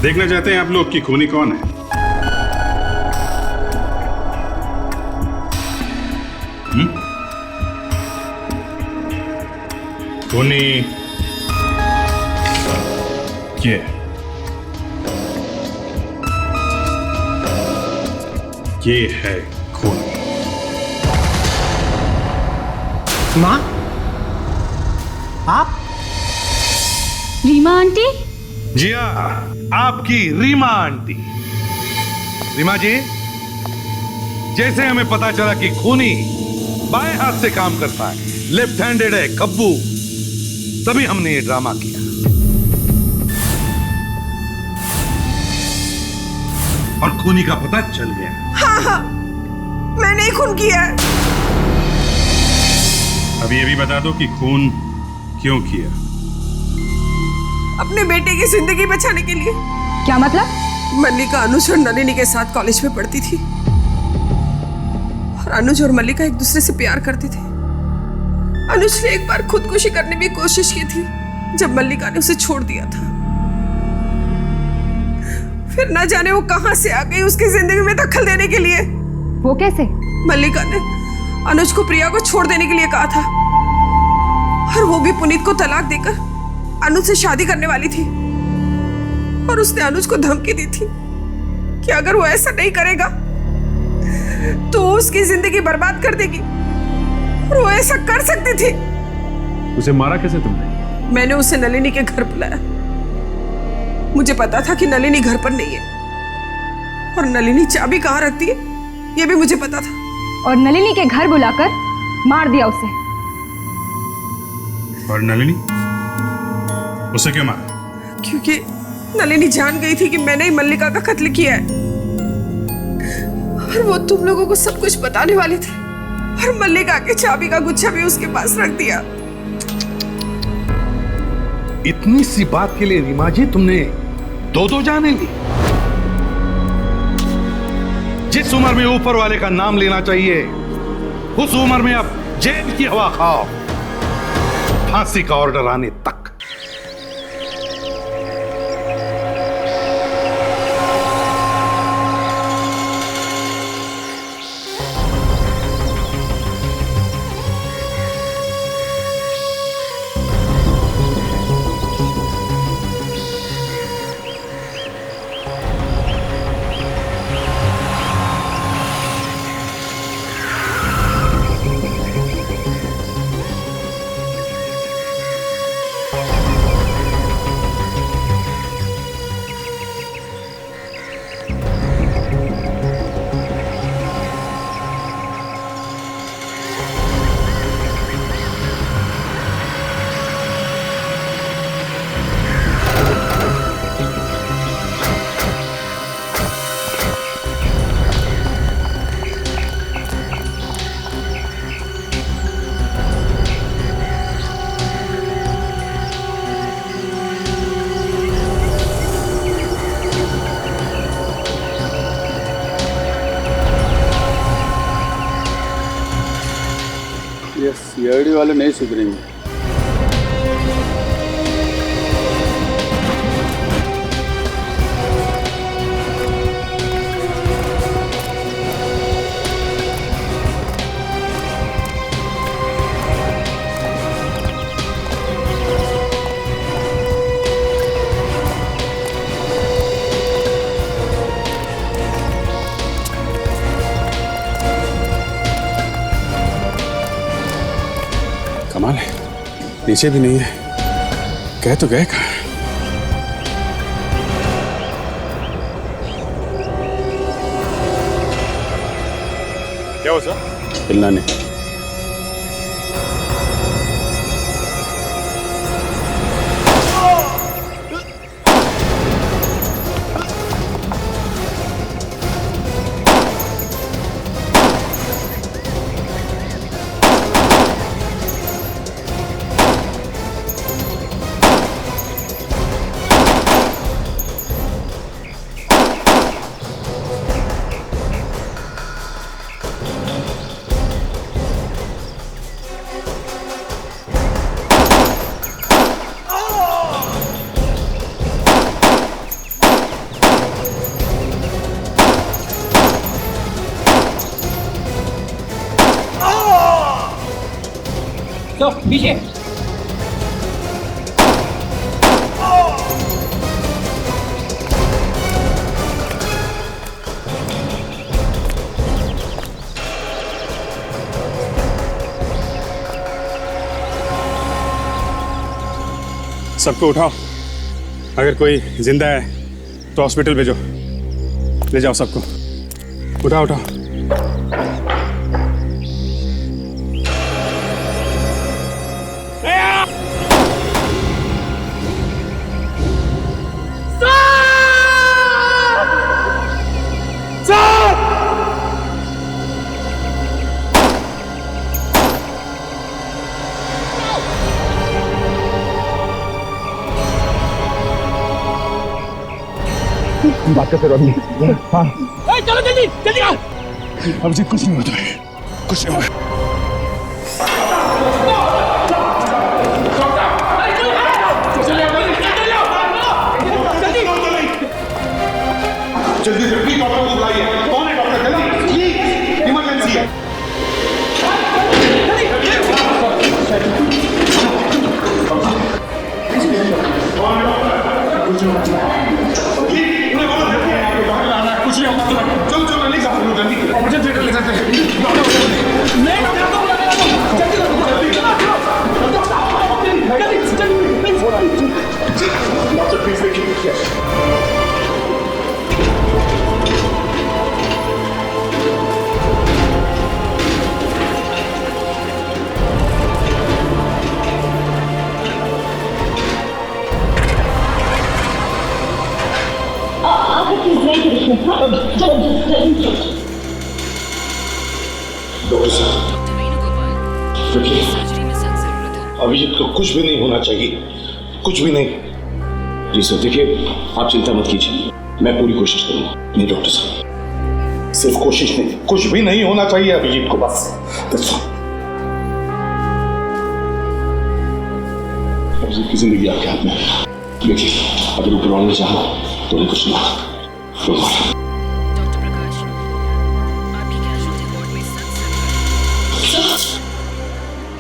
देखना चाहते हैं आप लोग कि खूनी कौन है? खूनी ये है खूनी। माँ, आप? रीमा आंटी? जी हाँ, आपकी रीमा आंटी। रीमा जी, जैसे हमें पता चला कि खूनी बाएं हाथ से काम करता है, लेफ्ट हैंडेड है, खब्बू, तभी हमने ये ड्रामा किया। और खूनी का पता चल गया। हाँ हाँ, मैंने ही खून किया है। अब ये भी बता दो कि खून क्यों किया? अपने बेटे की जिंदगी बचाने के लिए। क्या मतलब? मल्लिका अनुज और नलिनी के साथ कॉलेज में पढ़ती थी। और अनुज और मल्लिका एक दूसरे से प्यार करते थे। अनुज ने एक बार खुदकुशी करने की कोशिश की थी जब मल्लिका ने उसे छोड़ दिया था। फिर न जाने वो कहां से आ गई उसकी जिंदगी में दखल देने के लिए। वो कैसे? मल्लिका ने अनुज को प्रिया को छोड़ देने के लिए कहा था और वो भी पुनीत को तलाक देकर अनुज से शादी करने वाली थी। और उसने अनुज को धमकी दी थी कि अगर वो ऐसा नहीं करेगा तो उसकी जिंदगी बर्बाद कर देगी। और वो ऐसा कर सकती थी। उसे मारा कैसे तुमने? मैंने उसे नलिनी के घर बुलाया। मुझे पता था कि नलिनी घर पर नहीं है और नलिनी चाबी कहाँ रखती है ये भी मुझे पता था। और नलिनी के घर बुलाकर मार दिया उसे। और नलिनी उसे क्यों मारा? क्योंकि नलिनी जान गई थी कि मैंने ही मल्लिका का कत्ल किया है और वो तुम लोगों को सब कुछ बताने वाली थी। और मल्लिका के चाबी का गुच्छा भी उसके पास रख दिया। इतनी सी बात के लिए रीमा जी तुमने दो जाने ली? जिस उम्र में ऊपर वाले का नाम लेना चाहिए उस उम्र में अब जेल की हवा खाओ, फांसी का ऑर्डर आने तक। सीआईडी वाले नहीं सुधरेंगे। कमाल है, नीचे भी नहीं है। कह तो गए कहाँ? क्या हुआ सर? हिलना नहीं। तो पीछे। सबको उठाओ, अगर कोई जिंदा है तो हॉस्पिटल भेजो। ले जाओ सबको, उठाओ उठाओ। बात करते रहो। हाँ चलो जल्दी जल्दी आओ। अभिजीत कुछ नहीं होता है। कुछ नहीं होगा। जल्दी जल्दी डॉक्टर को बुलाइए। कौन है डॉक्टर? जल्दी, इमरजेंसी है। कुछ नहीं होगा। चलो चलो जल्दी साहब, जल्दी ऑपरेशन थिएटर ले सकते हैं। डॉक्टर प्लीज देखिए। डॉक्टर साहब देखिए, अभिजीत को कुछ भी नहीं होना चाहिए, कुछ भी नहीं। जी सर, देखिए आप चिंता मत कीजिए, मैं पूरी कोशिश करूंगा। नहीं डॉक्टर साहब, सिर्फ कोशिश नहीं, कुछ भी नहीं होना चाहिए अभिजीत को, बस। अभिजीत की जिंदगी आपके हाथ में है। देखिए अगर ऊपर वाले ने चाहा तो नहीं कुछ नहीं।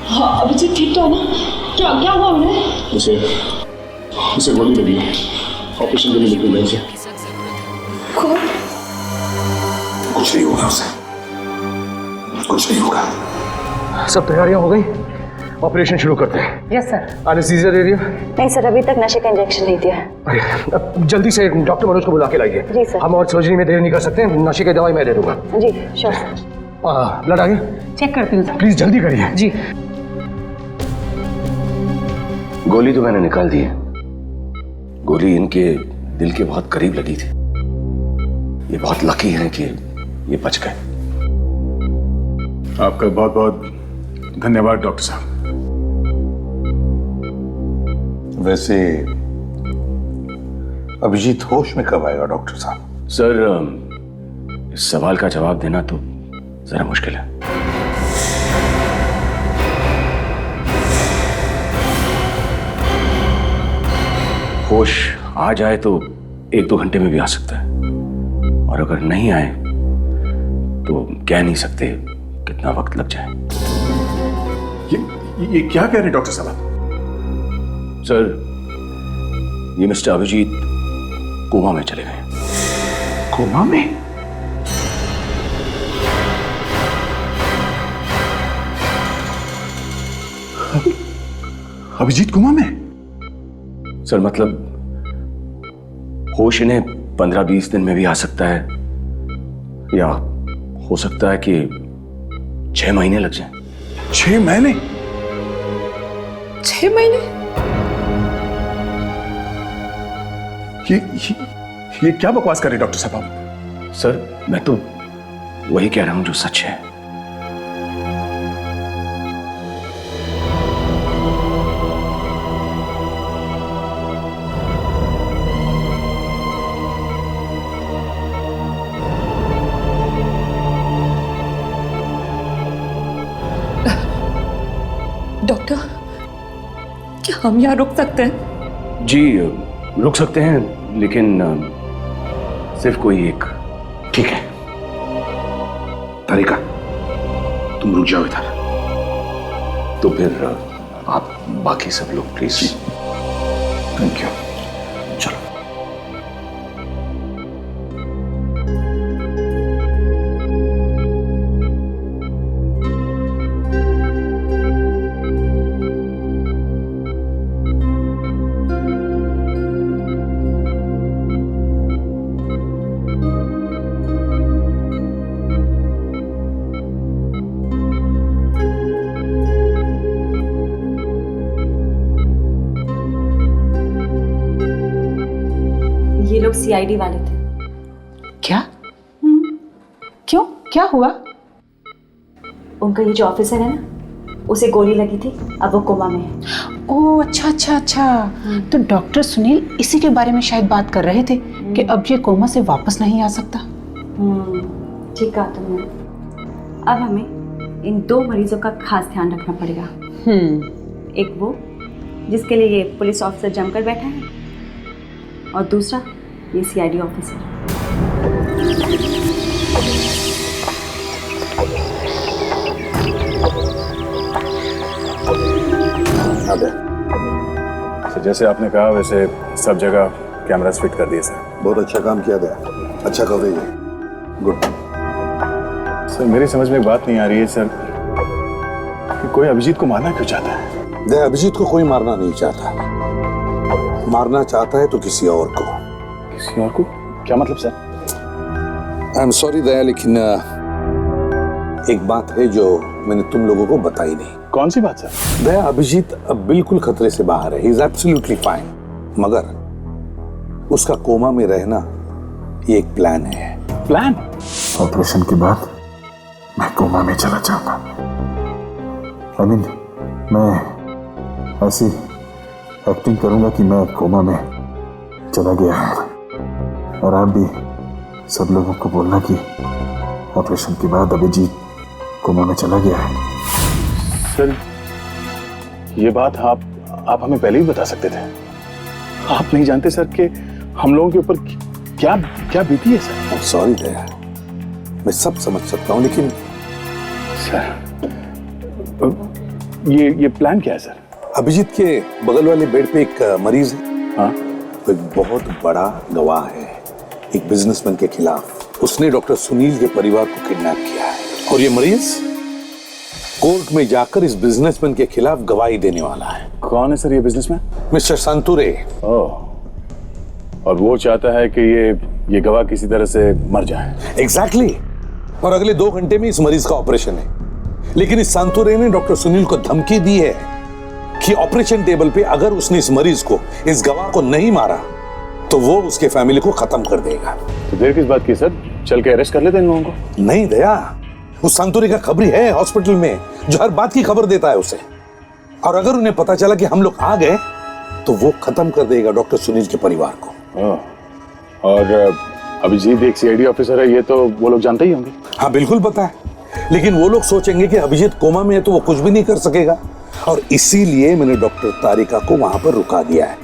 हाँ अभिजीत ठीक तो है ना? क्या क्या हुआ उन्हें? उसे गोली लगी है, ऑपरेशन के लिए निकल गए थे। कुछ नहीं होगा उसे, कुछ नहीं होगा। सब तैयारियां हो गई, ऑपरेशन शुरू करते हैं। Yes sir. एनेस्थीसिया दे दिया? नहीं सर, अभी तक नशे का इंजेक्शन नहीं दिया है। अरे अब जल्दी से डॉक्टर मनोज को बुला के लाइए। जी सर। हम और सर्जरी में देर नहीं कर सकते, नशे की दवाई मैं दे दूंगा। जी श्योर सर। ब्लड आ गया? चेक करती हूँ। प्लीज जल्दी करिए। जी। गोली तो मैंने निकाल दी है, गोली इनके दिल के बहुत करीब लगी थी। ये बहुत लकी हैं कि ये बच गए। आपका बहुत बहुत धन्यवाद डॉक्टर साहब। वैसे अभिजीत होश में कब आएगा डॉक्टर साहब? सर इस सवाल का जवाब देना तो जरा मुश्किल है। होश आ जाए तो 1-2 घंटे में भी आ सकता है, और अगर नहीं आए तो कह नहीं सकते कितना वक्त लग जाए। ये क्या कह रहे हैं डॉक्टर साहब? सर ये मिस्टर अभिजीत कोमा में चले गए। कोमा में? अभिजीत कोमा में? सर मतलब होश इन्हें 15-20 दिन में भी आ सकता है, या हो सकता है कि 6 महीने लग जाएं। 6 महीने? 6 महीने? ये क्या बकवास कर रहे डॉक्टर साहब आप? सर मैं तो वही कह रहा हूं जो सच है। डॉक्टर क्या हम यहाँ रुक सकते हैं? जी रुक सकते हैं, लेकिन सिर्फ कोई एक। ठीक है तारिका, तुम रुक जाओ इधर। तो फिर आप बाकी सब लोग प्लीज। Thank you. चलो। ये लोग सीआईडी वाले थे। क्या? क्यों? क्या हुआ? उनका ये जो ऑफिसर है ना, उसे गोली लगी थी, अब वो कोमा में है। ओह अच्छा अच्छा अच्छा, तो डॉक्टर सुनील इसी के बारे में शायद बात कर रहे थे कि अब ये कोमा से वापस नहीं आ सकता। ठीक कहा तुमने। अब हमें इन 2 मरीजों का खास ध्यान रखना पड़ेगा। एक वो जिसके लिए ये पुलिस ऑफिसर जमकर बैठा है, और दूसरा ये सीआईडी ऑफिसर। सर जैसे आपने कहा वैसे सब जगह कैमरास फिट कर दिए सर। बहुत अच्छा काम किया गया, अच्छा कवरेज है, गुड। सर मेरी समझ में एक बात नहीं आ रही है सर कि कोई अभिजीत को मारना क्यों चाहता है? दया, अभिजीत को कोई मारना नहीं चाहता, मारना चाहता है तो किसी और को। किसी और को? क्या मतलब सर? आई एम सॉरी दया, लेकिन एक बात है जो मैंने तुम लोगों को बताई नहीं। कौन सी बात सर? दया, अभिजीत अब बिल्कुल खतरे से बाहर है, ही इज एब्सोल्युटली फाइन, मगर उसका कोमा में रहना ये एक प्लान है। प्लान? ऑपरेशन के बाद मैं कोमा में चला जाऊंगा। आई मीन, मैं ऐसी एक्टिंग करूंगा कि मैं कोमा में चला गया हूं, और आप भी सब लोगों को बोलना कि ऑपरेशन के बाद अभिजीत कोमा में चला गया है। सर ये बात आप हमें पहले ही बता सकते थे। आप नहीं जानते सर कि हम लोगों के ऊपर क्या क्या बीती है सर। सॉरी दया, मैं सब समझ सकता हूँ, लेकिन सर ये प्लान क्या है सर? अभिजीत के बगल वाले बेड पे एक मरीज है। हाँ? वो एक बहुत बड़ा गवाह है एक बिजनेसमैन के खिलाफ। उसने डॉक्टर सुनील के परिवार को किडनैप किया है, और ये मरीज कोर्ट में जाकर इस बिजनेसमैन के खिलाफ गवाही देने वाला है। कौन है सर ये बिजनेसमैन? मिस्टर संतुरे। और वो चाहता है कि ये गवाह किसी तरह से मर जाए। एग्जैक्टली। और अगले 2 घंटे में इस मरीज का ऑपरेशन है, लेकिन इस संतुरे ने डॉक्टर सुनील को धमकी दी है कि ऑपरेशन टेबल पे अगर उसने इस मरीज को, इस गवाह को नहीं मारा तो वो उसके फैमिली को खत्म कर देगा। तो देर किस बात की सर, चल के अरेस्ट कर लेते हैं इन लोगों को। नहीं दया, उस संतुरे का खबरी है हॉस्पिटल में जो हर बात की खबर देता है उसे, और अगर उन्हें पता चला कि हम लोग आ गए तो वो खत्म कर देगा डॉक्टर सुनील के परिवार को। और अभिजीत एक सीआईडी ऑफिसर है, ये तो वो लोग जानते ही होंगे। हाँ बिल्कुल पता है, लेकिन वो लोग सोचेंगे कि अभिजीत कोमा में है तो वो कुछ भी नहीं कर सकेगा, और इसीलिए मैंने डॉक्टर तारिका को वहां पर रुका दिया है।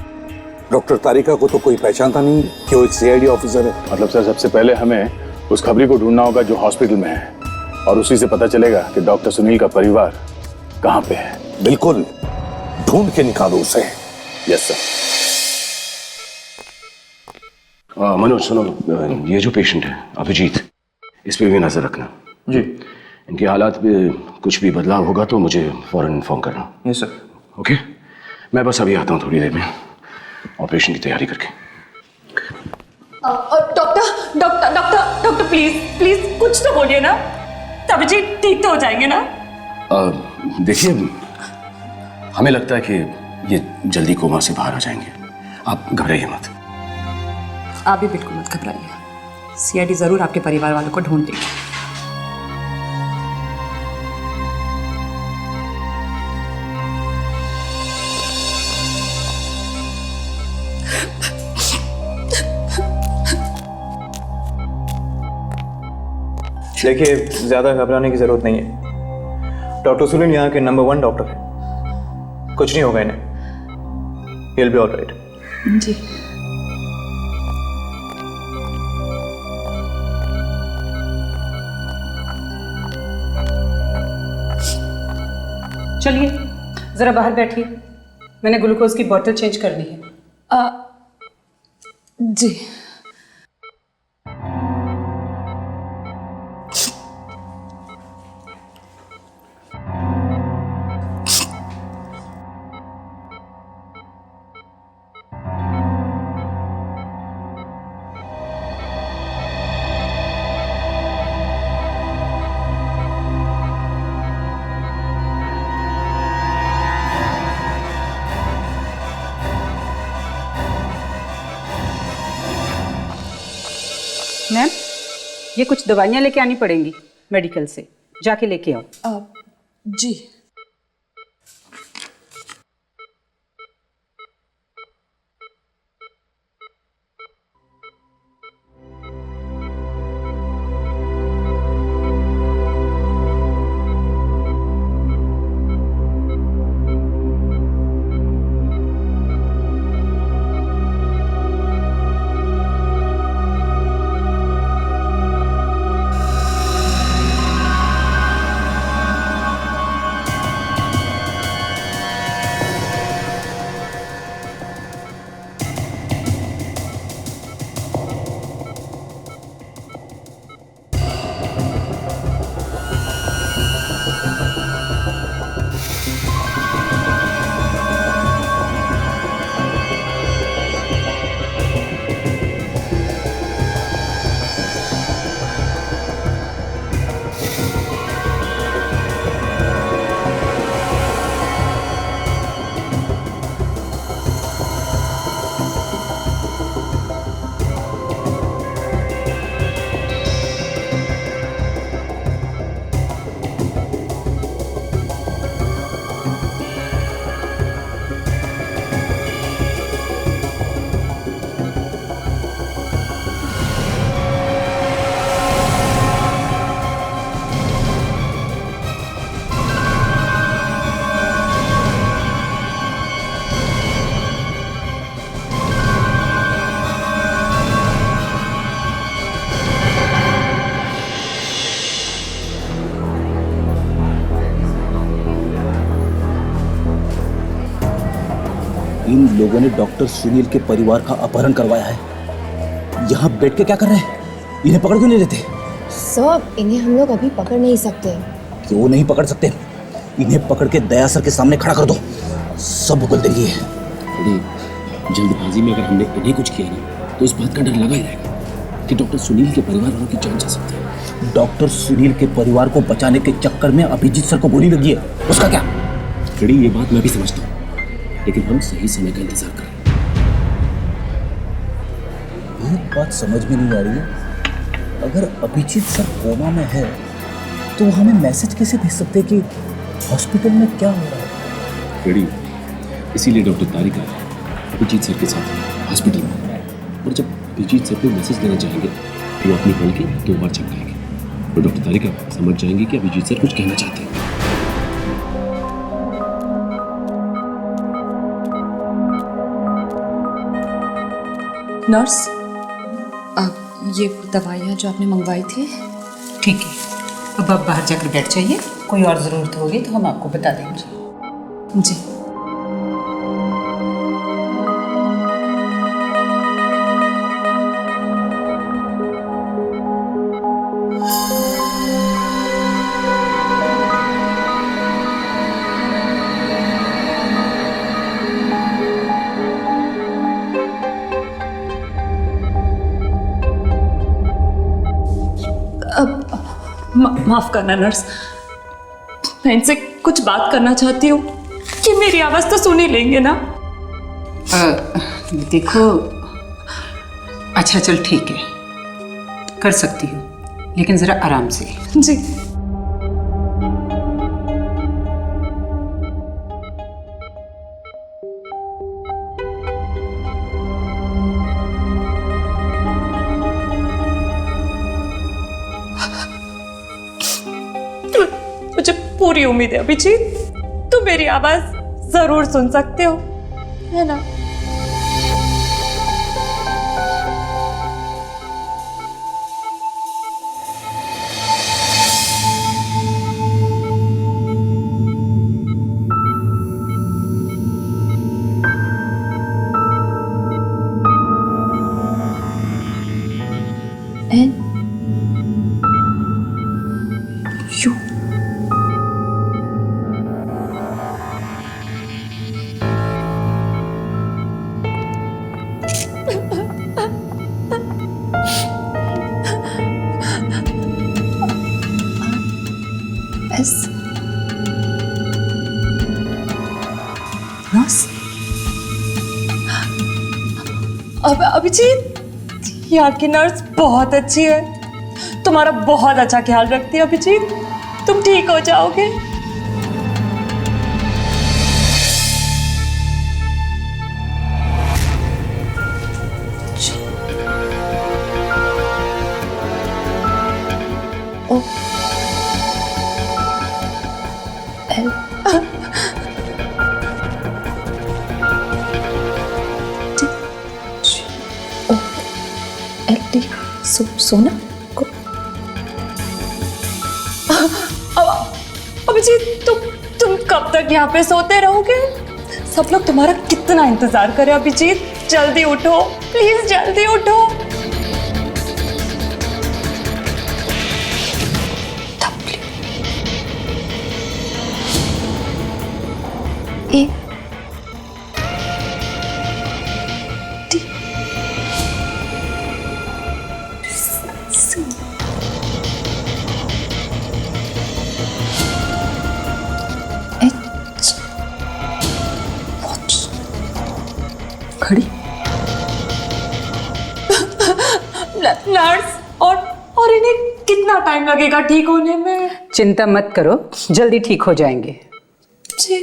डॉक्टर तारिका को तो कोई पहचानता नहीं कि वो एक सीआईडी ऑफिसर है। मतलब सर सबसे पहले हमें उस खबरी को ढूंढना होगा जो हॉस्पिटल में है, और उसी से पता चलेगा कि डॉक्टर सुनील का परिवार कहाँ पे है। बिल्कुल, ढूंढ के निकालो उसे। Yes sir. मनोज सुनो, ये जो पेशेंट है अभिजीत, इस पे भी नजर रखना जी। इनके हालात में कुछ भी बदलाव होगा तो मुझे फौरन इन्फॉर्म करना। Yes sir. ओके, मैं बस अभी आता हूँ थोड़ी देर में ऑपरेशन की तैयारी करके। Doctor doctor doctor doctor please please कुछ तो बोलिए ना, अभिजीत ठीक तो हो जाएंगे ना? देखिए, हमें लगता है कि ये जल्दी कोमा से बाहर आ जाएंगे, आप घबराइए मत। आप भी बिल्कुल मत घबराइए, सीआईडी जरूर आपके परिवार वालों को ढूंढ देगी। देखिए, ज्यादा घबराने की जरूरत नहीं है। डॉक्टर सुनील यहाँ के नंबर 1 डॉक्टर है, कुछ नहीं होगा इन्हें। He'll be all right। जी। चलिए जरा बाहर बैठिए, मैंने ग्लूकोज की बोतल चेंज करनी है। जी। मैम, ये कुछ दवाइयाँ लेके आनी पड़ेंगी मेडिकल से, जाके लेके आओ। जी। इन लोगों ने डॉक्टर सुनील के परिवार का अपहरण करवाया है। यहाँ बैठ के क्या कर रहे हैं? इन्हें पकड़ क्यों नहीं लेते? सर, इन्हें हम लोग अभी पकड़ नहीं सकते। क्यों नहीं पकड़ सकते? इन्हें पकड़ के दया सर के सामने खड़ा कर दो, सब भुगत देंगे। जल्दबाजी में अगर हमने इन्हें कुछ किया ना तो इस बात का डर लगा ही रहेगा कि डॉक्टर सुनील के परिवार वालों की जान जा सकती है। डॉक्टर सुनील के परिवार को बचाने के चक्कर में अभिजीत सर को गोली लगी है, उसका क्या? फ्रेडी, ये बात मैं भी समझता हूँ, लेकिन हम सही समय का इंतजार कर रहे हैं। एक बात समझ में नहीं आ रही है, अगर अभिजीत सर कोमा में है तो हमें मैसेज कैसे भेज सकते हैं कि हॉस्पिटल में क्या हो रहा है? फ्रेडी, इसीलिए डॉक्टर तारिका अभिजीत सर के साथ हॉस्पिटल में, और जब अभिजीत सर को मैसेज देना चाहेंगे तो वो अपनी कॉल के 2 बार चमकाएंगे, तो डॉक्टर तारिका समझ जाएंगे कि अभिजीत सर कुछ कहना चाहते हैं। नर्स, ये दवाइयाँ जो आपने मंगवाई थी। ठीक है, अब आप बाहर जाकर बैठ जाइए, कोई और ज़रूरत होगी तो हम आपको बता देंगे। जी। माफ करना नर्स, मैं इनसे कुछ बात करना चाहती हूँ कि मेरी आवाज तो सुन ही लेंगे ना? देखो, अच्छा चल ठीक है, कर सकती हूँ, लेकिन जरा आराम से। जी। मुझे पूरी उम्मीद है अभिजीत, तुम मेरी आवाज जरूर सुन सकते हो, है ना? अब अभिजीत, यहाँ की नर्स बहुत अच्छी है, तुम्हारा बहुत अच्छा ख्याल रखती है अभिजीत, तुम ठीक हो जाओगे। ओ सोना को अभिजीत, तुम कब तक यहाँ पे सोते रहोगे? सब लोग तुम्हारा कितना इंतजार करे अभिजीत, जल्दी उठो प्लीज, जल्दी उठो। ए खड़ी नर्स, और इन्हें कितना टाइम लगेगा ठीक होने में? चिंता मत करो, जल्दी ठीक हो जाएंगे। जी।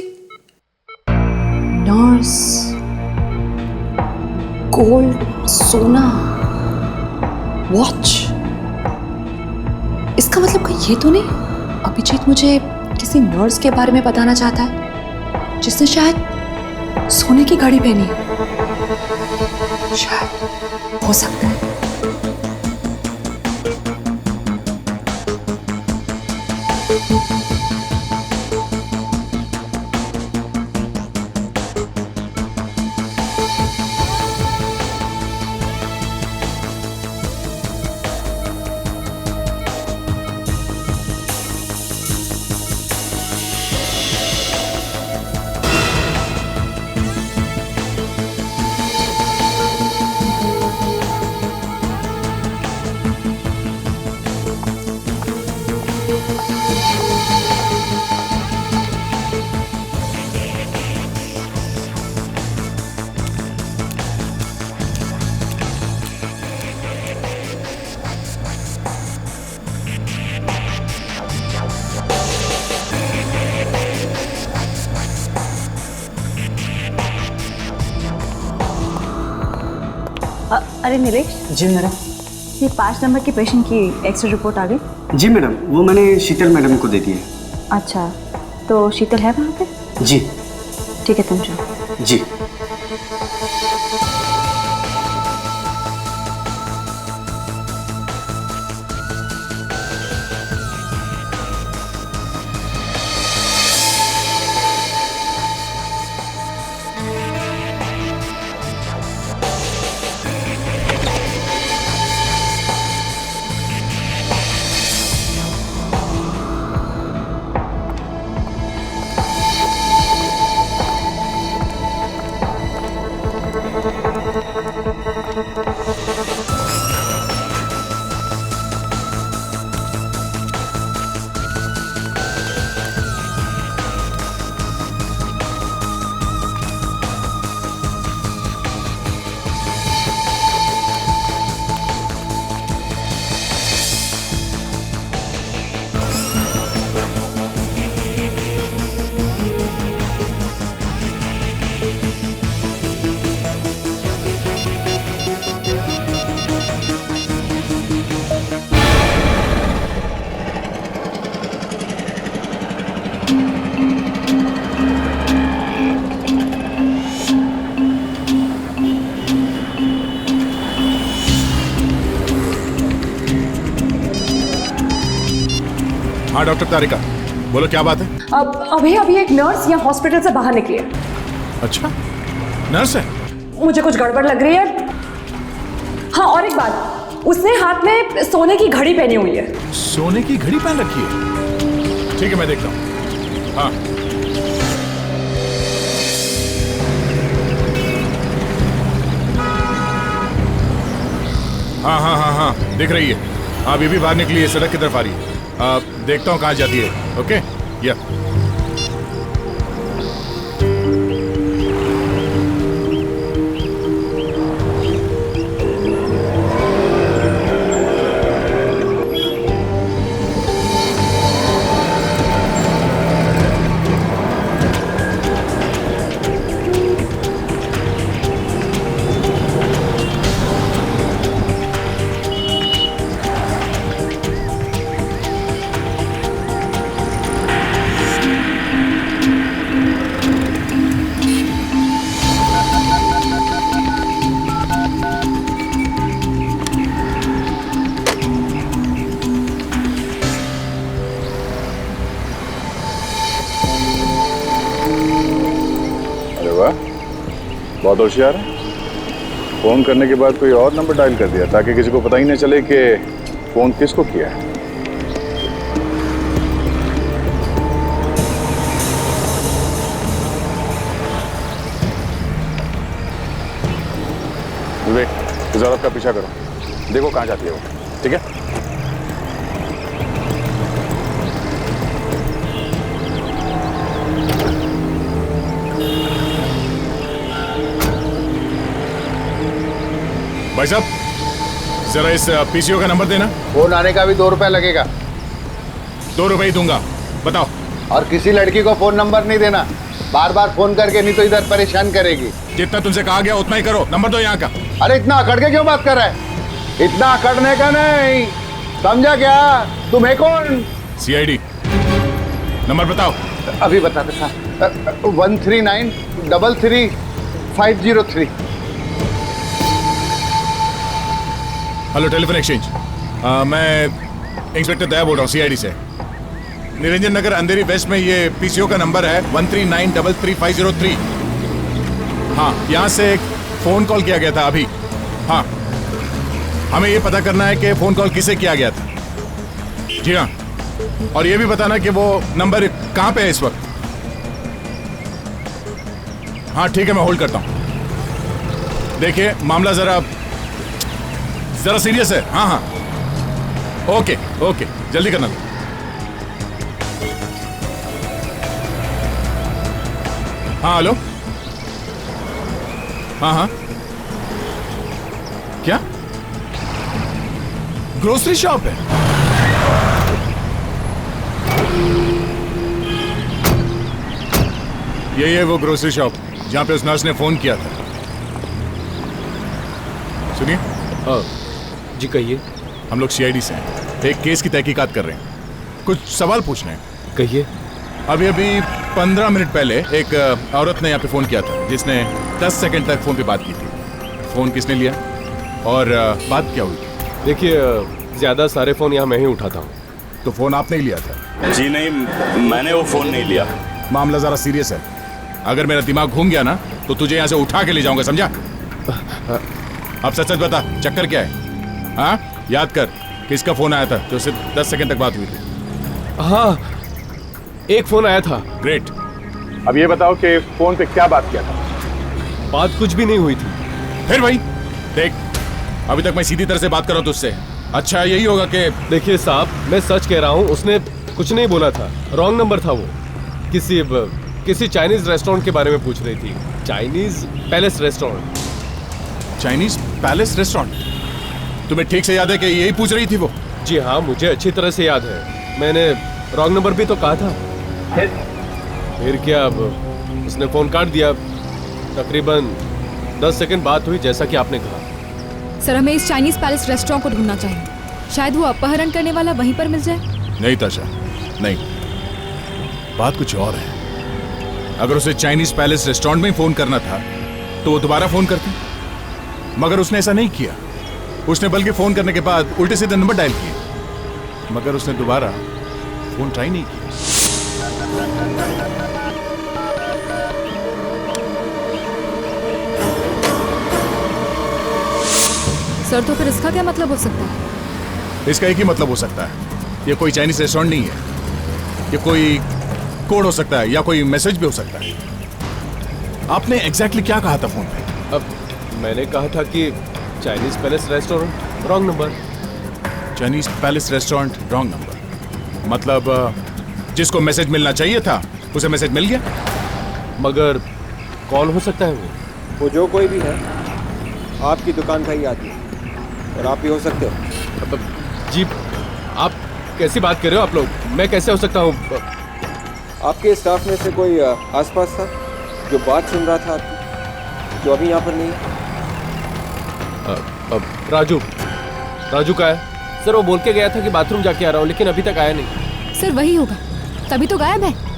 नर्स, गोल्ड, सोना, वॉच, इसका मतलब कहीं ये तो नहीं अभिजीत मुझे किसी नर्स के बारे में बताना चाहता है जिसने शायद सोने की घड़ी पहनी है? शायद, हो सकता है। अरे नीलेश। जी मैडम। ये 5 नंबर के पेशेंट की एक्सरे रिपोर्ट आ गई? जी मैडम, वो मैंने शीतल मैडम को दे दी है। अच्छा, तो शीतल है वहाँ पे? जी। ठीक है, तुम जाओ। जी। हाँ डॉक्टर तारिका, बोलो क्या बात है? अब अभी एक नर्स यहाँ हॉस्पिटल से बाहर निकली है। अच्छा, नर्स है? मुझे कुछ गड़बड़ लग रही है। हाँ, और एक बात, उसने हाथ में सोने की घड़ी पहनी हुई है। सोने की घड़ी पहन रखी है? ठीक है, मैं देखता हूँ। हाँ हाँ हाँ हाँ हाँ दिख रही है। हाँ अभी भी बाहर निकली है, सड़क की तरफ आ रही है। देखता हूँ कहाँ जाती है। ओके या बहुत होशियार है। फोन करने के बाद कोई और नंबर डायल कर दिया ताकि किसी को पता ही नहीं चले कि फोन किसको किया है। विवेक, इस औरत का पीछा करो, देखो कहाँ जाती है वो। ठीक है? भाई साहब, जरा इस पीसीओ का नंबर देना। फोन आने का भी 2 रुपए लगेगा। 2 रुपए ही दूंगा, बताओ। और किसी लड़की को फोन नंबर नहीं देना, बार बार फोन करके, नहीं तो इधर परेशान करेगी। जितना तुमसे कहा गया उतना ही करो। नंबर दो यहाँ का। अरे इतना अकड़ के क्यों बात कर रहा है? इतना अकड़ने का नहीं, समझा क्या? तुम है कौन? सीआईडी। नंबर बताओ। अभी बताते साहब। 139333503। हेलो टेलीफोन एक्सचेंज, मैं इंस्पेक्टर दया बोल रहा हूँ सीआईडी से। निरंजन नगर अंधेरी वेस्ट में ये पीसीओ का नंबर है 139333503। हाँ, यहाँ से एक फोन कॉल किया गया था अभी। हाँ, हमें ये पता करना है कि फोन कॉल किसे किया गया था। जी हाँ, और ये भी बताना कि वो नंबर कहाँ पे है इस वक्त। हाँ ठीक है, मैं होल्ड करता हूँ। देखिए मामला जरा सीरियस है। हाँ हाँ, ओके ओके, जल्दी करना। हाँ हेलो। हाँ हाँ, क्या ग्रोसरी शॉप है? यही है वो ग्रोसरी शॉप जहां पे उस नर्स ने फोन किया था। सुनिए, जी कहिए। हम लोग सीआईडी से हैं, एक केस की तहकीकात कर रहे हैं, कुछ सवाल पूछने हैं। कहिए। अभी 15 मिनट पहले एक औरत ने यहाँ पे फ़ोन किया था, जिसने 10 सेकंड तक फ़ोन पे बात की थी। फ़ोन किसने लिया और बात क्या हुई? देखिए, ज़्यादा सारे फ़ोन यहाँ मैं ही उठाता हूँ। तो फ़ोन आपने ही लिया था? जी नहीं, मैंने वो फ़ोन नहीं लिया। मामला ज़रा सीरियस है, अगर मेरा दिमाग घूम गया ना तो तुझे यहाँ से उठा के ले जाऊंगा, समझा? अब सच सच बता, चक्कर क्या है? हाँ, याद कर किसका फ़ोन आया था जो सिर्फ 10 सेकंड तक बात हुई थी? हाँ, एक फ़ोन आया था। ग्रेट। अब ये बताओ कि फ़ोन पे क्या बात किया था? बात कुछ भी नहीं हुई थी। फिर भाई देख, अभी तक मैं सीधी तरह से बात कर रहा हूँ तुझसे। अच्छा यही होगा कि देखिए साहब, मैं सच कह रहा हूँ, उसने कुछ नहीं बोला था, रॉन्ग नंबर था वो। किसी चाइनीज रेस्टोरेंट के बारे में पूछ रही थी। Chinese palace restaurant. Chinese palace restaurant? तुम्हें ठीक से याद है कि यही पूछ रही थी वो? जी हाँ, मुझे अच्छी तरह से याद है। मैंने रॉन्ग नंबर भी तो कहा था। फिर क्या, अब उसने फ़ोन काट दिया। तकरीबन 10 सेकंड बात हुई, जैसा कि आपने कहा। सर, हमें इस चाइनीज पैलेस रेस्टोरेंट को ढूंढना चाहिए, शायद वो अपहरण करने वाला वहीं पर मिल जाए। नहीं ताशा, नहीं, बात कुछ और है। अगर उसे चाइनीज पैलेस रेस्टोरेंट में ही फोन करना था तो वो दोबारा फोन करती, मगर उसने ऐसा नहीं किया। उसने बल्कि फोन करने के बाद उल्टे सीधे नंबर डायल किए, मगर उसने दोबारा फोन ट्राई नहीं किया। सर, तो फिर इसका क्या मतलब हो सकता है? इसका एक ही मतलब हो सकता है, ये कोई चाइनीज रेस्टोरेंट नहीं है, ये कोई कोड हो सकता है या कोई मैसेज भी हो सकता है। आपने एग्जैक्टली क्या कहा था फोन पे? अब मैंने कहा था कि Chinese palace restaurant, wrong number. Chinese palace restaurant, wrong number, मतलब जिसको मैसेज मिलना चाहिए था उसे मैसेज मिल गया। मगर कौन हो सकता है वो जो कोई भी है, आपकी दुकान का ही आदमी है और आप ही हो सकते हो। जी, आप कैसी बात कर रहे हो आप लोग? मैं कैसे हो सकता हूँ? आपके स्टाफ में से कोई आसपास था जो बात सुन रहा था आपकी, जो अभी यहाँ पर नहीं है? राजू का है सर। वो बोल के गया था कि बाथरूम जाके आ रहा हूँ, लेकिन अभी तक आया नहीं। सर, वही होगा, तभी तो गायब है।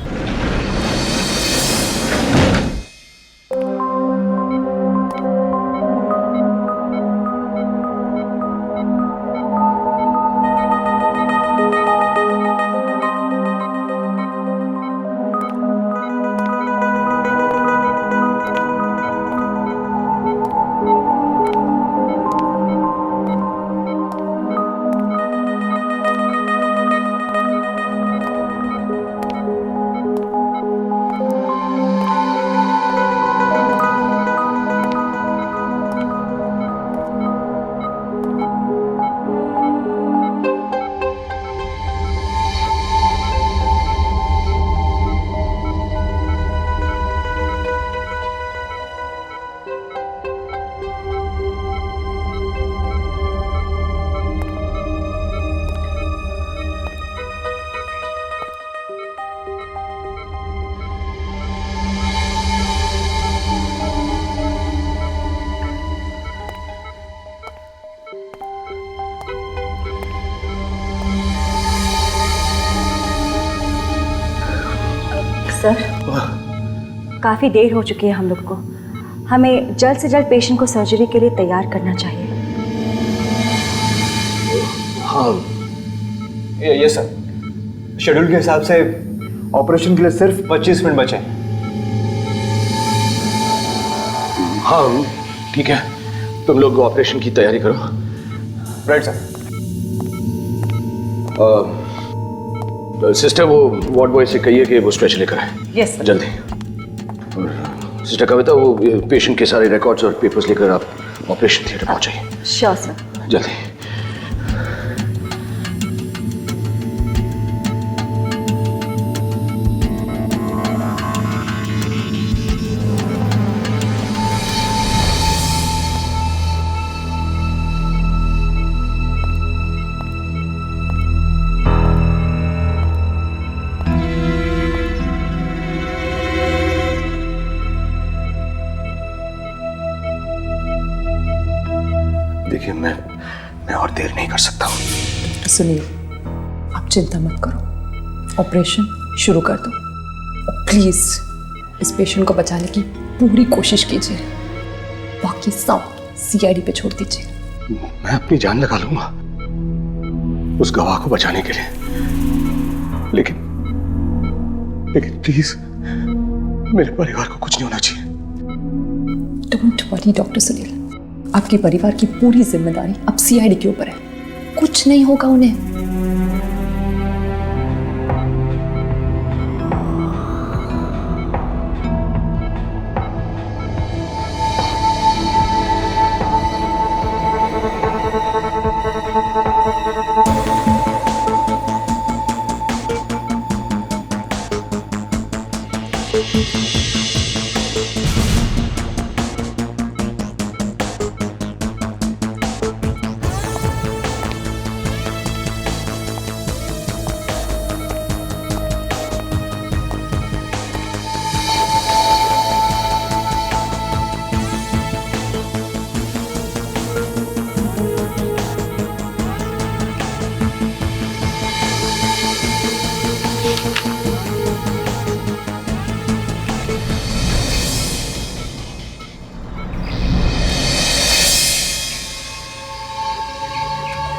सर, काफ़ी देर हो चुकी है हम लोग को। हमें जल्द से जल्द पेशेंट को सर्जरी के लिए तैयार करना चाहिए। हाँ, ये सर, शेड्यूल के हिसाब से ऑपरेशन के लिए सिर्फ 25 मिनट बचे हैं। हाँ ठीक है, तुम लोग ऑपरेशन की तैयारी करो। Right sir. सिस्टर, वो वार्ड बॉय से कहिए कि वो स्ट्रेचर लेकर आए। Yes sir. जल्दी। और सिस्टर कविता, वो पेशेंट के सारे रिकॉर्ड्स और पेपर्स लेकर आप ऑपरेशन थिएटर पहुंचाइए। Sure sir. जल्दी। देखिए, मैं कर सकता हूँ। सुनील, आप चिंता मत करो, ऑपरेशन शुरू कर दो और प्लीज इस पेशेंट को बचाने की पूरी कोशिश कीजिए। बाकी सब सीआईडी पे छोड़ दीजिए। मैं अपनी जान लगा लूंगा उस गवाह को बचाने के लिए, लेकिन प्लीज मेरे परिवार को कुछ नहीं होना चाहिए। डोंट वरी डॉक्टर सुनील, आपके परिवार की पूरी जिम्मेदारी अब सीआईडी के ऊपर है। कुछ नहीं होगा उन्हें।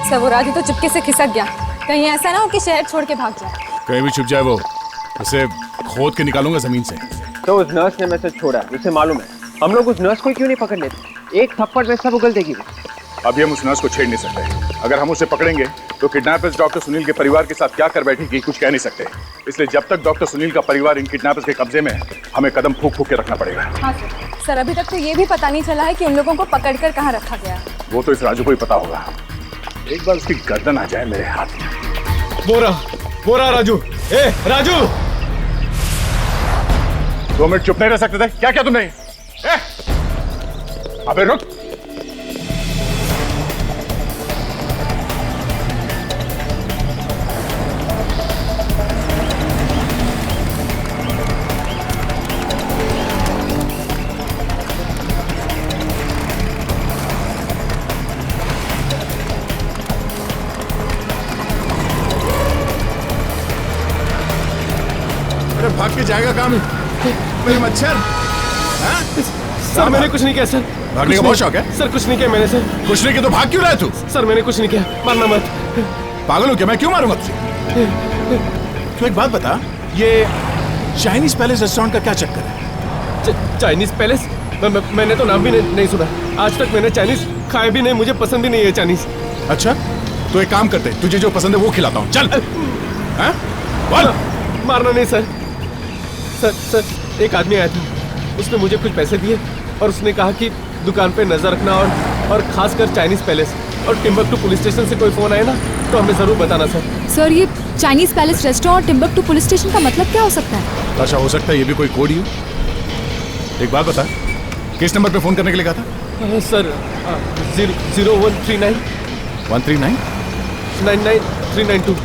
सर, वो राजू तो चुपके से खिसक गया। कहीं ऐसा ना हो कि शहर छोड़ के भाग जाए। कहीं भी छुप जाए वो, उसे खोद के निकालूंगा जमीन से। तो उस नर्स ने मैसेज छोड़ा, उसे मालूम है। हम लोग उस नर्स को क्यों नहीं पकड़ लेते? एक थप्पड़ में सब उगल देगी वो। अभी हम उस नर्स को छेड़ नहीं सकते। अगर हम उसे पकड़ेंगे तो किडनैपर्स डॉक्टर सुनील के परिवार के साथ क्या कर बैठेगी कुछ कह नहीं सकते। इसलिए जब तक डॉक्टर सुनील का परिवार इन किडनैपर्स के कब्जे में है, हमें कदम फूंक फूंक के रखना पड़ेगा। हाँ सर, अभी तक तो ये भी पता नहीं चला है कि उन लोगों को पकड़कर कहाँ रखा गया। वो तो इस राजू को ही पता होगा। एक बार उसकी गर्दन आ जाए मेरे हाथ में। वो रहा राजू। ए राजू, 2 मिनट चुप नहीं रह सकते थे? क्या क्या तुमने? अबे रुक। भाग के जाएगा काम मेरे मच्छर। सर मैंने कुछ नहीं किया सर। भागने का बहुत शौक है? सर कुछ नहीं किया मैंने सर। कुछ नहीं किया तो भाग क्यों रहा है तू? सर मैंने कुछ नहीं किया, मारना मत। पागल हो क्या? मैं क्यों मारूंगा तुझे? तो एक बात बता, ये चाइनीज पैलेस रेस्टोरेंट का क्या चक्कर है? Chinese palace? मैंने तो नाम भी नहीं सुना। आज तक मैंने चाइनीज खाया भी नहीं, मुझे पसंद भी नहीं है चाइनीज। अच्छा, तो एक काम करते, तुझे जो पसंद है वो खिलाता हूँ। चल। बोल। मारना नहीं सर। सर एक आदमी आया था, उसने मुझे कुछ पैसे दिए और उसने कहा कि दुकान पे नजर रखना और खासकर चाइनीज पैलेस और टिम्बकटू पुलिस स्टेशन से कोई फोन आए ना तो हमें जरूर बताना सर। सर, ये चाइनीज पैलेस रेस्टोरेंट और टिम्बकटू पुलिस स्टेशन का मतलब क्या हो सकता है? अच्छा, हो सकता है ये भी कोई कोड ही हो। एक बात बता, किस नंबर पे फोन करने के लिए कहा था? सर 0139 139 99392।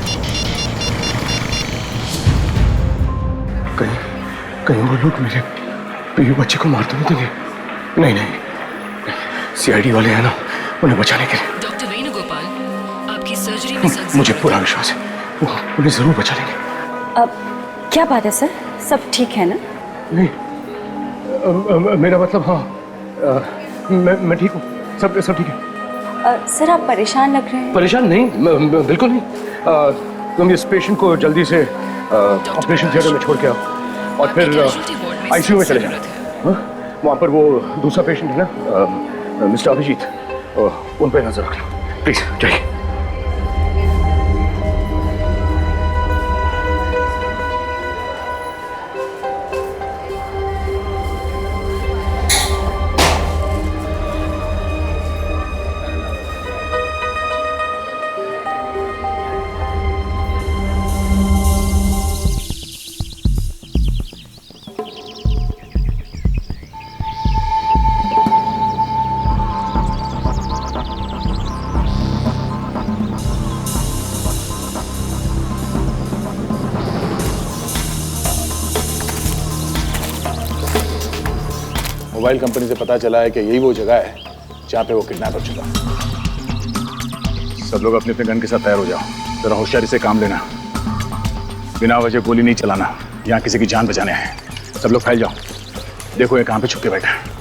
कहीं वो लोग मेरे प्रिय बच्चे को मार तो नहीं देंगे? नहीं, सीआईडी वाले हैं ना, उन्हें बचाने के लिए। डॉक्टर वेणुगोपाल, आपकी सर्जरी में सक्सेस। मुझे पूरा विश्वास है, वो उन्हें जरूर बचा लेंगे। अब क्या बात है सर, सब ठीक है ना? नहीं, मेरा मतलब हाँ, मैं ठीक हूँ, सब ठीक है। सर आप परेशान लग रहे हैं। परेशान नहीं, बिल्कुल नहीं। तुम इस पेशेंट को जल्दी से ऑपरेशन थिएटर में छोड़ के आओ और फिर आईसीयू में चले जाओ। वहाँ पर वो दूसरा पेशेंट है ना, मिस्टर अभिजीत, उन पर नजर रखना प्लीज। जाइए। मोबाइल कंपनी से पता चला है कि यही वो जगह है जहाँ पे वो किडनैपर छुपा। सब लोग अपने अपने गन के साथ तैयार हो जाओ। जरा होशियारी से काम लेना, बिना वजह गोली नहीं चलाना। यहाँ किसी की जान बचाने हैं। सब लोग फैल जाओ। देखो ये कहाँ पे छुप के बैठा है।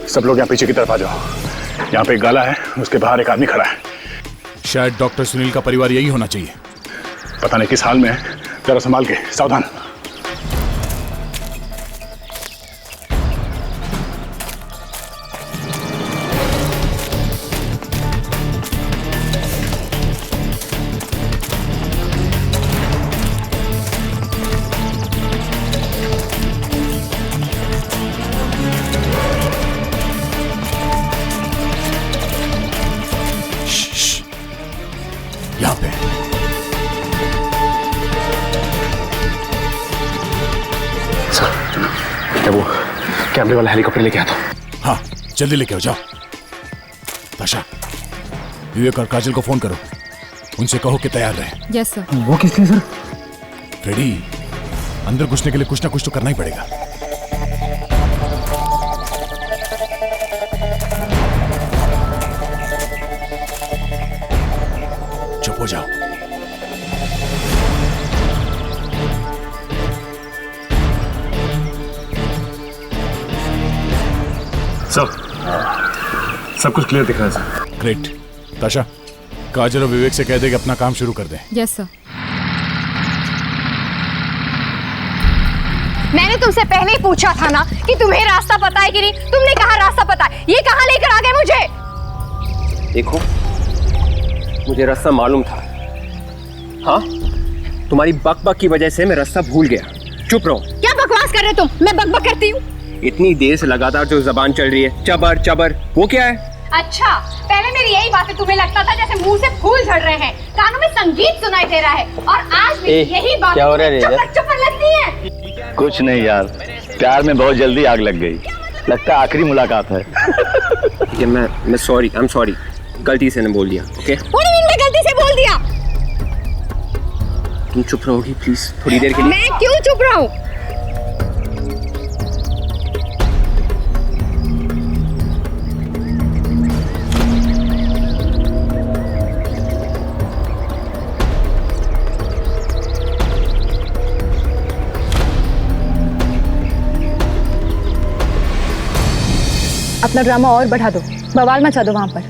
सब लोग यहाँ पीछे की तरफ आ जाओ। यहाँ पे एक गाला है, उसके बाहर एक आदमी खड़ा है। शायद डॉक्टर सुनील का परिवार यही होना चाहिए। पता नहीं किस हाल में है। जरा संभाल के, सावधान। यहाँ पे सर, मैं वो कैमरे वाला हेलीकॉप्टर लेके आता हूँ। हाँ, जल्दी लेके आओ, जाओ। ताशा, विवेक और काजल को फोन करो। उनसे कहो कि तैयार रहे। Yes sir. वो किस लिए सर? रेडी, अंदर घुसने के लिए कुछ ना कुछ तो करना ही पड़ेगा। चुप हो जाओ। सब कुछ क्लियर दिख रहा है सर। ग्रेट। ताशा, काजल और विवेक से कह दे कि अपना काम शुरू कर दें। Yes sir. मैंने तुमसे पहले ही पूछा था ना कि तुम्हें रास्ता पता है कि नहीं। तुमने कहा रास्ता पता है। ये कहाँ लेकर आ गए मुझे? देखो, मुझे रास्ता मालूम था। हाँ, तुम्हारी बकबक की वजह से मैं रास्ता भूल गया। चुप रहो। क्या बकवास कर रहे तुम? मैं बकबक करती हूँ? इतनी देर से लगातार जो जबान चल रही है, चबर चबर, वो क्या है? अच्छा, पहले मेरी यही बातें तुम्हें लगता था जैसे मुंह से फूल झड़ रहे हैं, कानों में संगीत सुनाई दे रहा है, और आज भी यही बातें चपर चपर लगती है। कुछ नहीं यार, प्यार में बहुत जल्दी आग लग गई। लगता है आखिरी मुलाकात है। ठीक है, मैं सॉरी, आई एम सॉरी। गलती से ने बोल दिया। ओके? मैं गलती से बोल दिया। तुम चुप रहोगी प्लीज थोड़ी देर के लिए? मैं क्यों चुप रहा हूँ? अपना ड्रामा और बढ़ा दो, बवाल मचा दो वहां पर।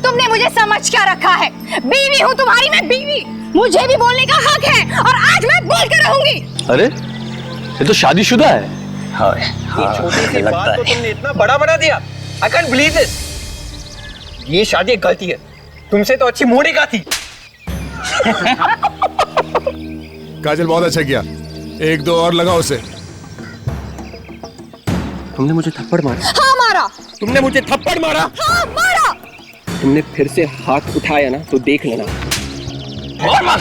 तुमने मुझे समझ क्या रखा है? बीवी हूँ तुम्हारी, मैं बीवी। मुझे भी बोलने का हक है, और आज मैं बोल कर रहूंगी। अरे ये तो शादीशुदा है। हाँ, छोटी सी बात को तुमने इतना बड़ा बना दिया। I can't believe this. ये शादी एक गलती है। तुमसे तो अच्छी मोनिका थी। काजल, बहुत अच्छा किया। एक दो और लगाओ उसे। तुमने मुझे थप्पड़ मारा। हाँ मारा। तुमने मुझे थप्पड़ मारा। हाँ मारा। तुमने फिर से हाथ उठाया ना तो देख लेना। और मार।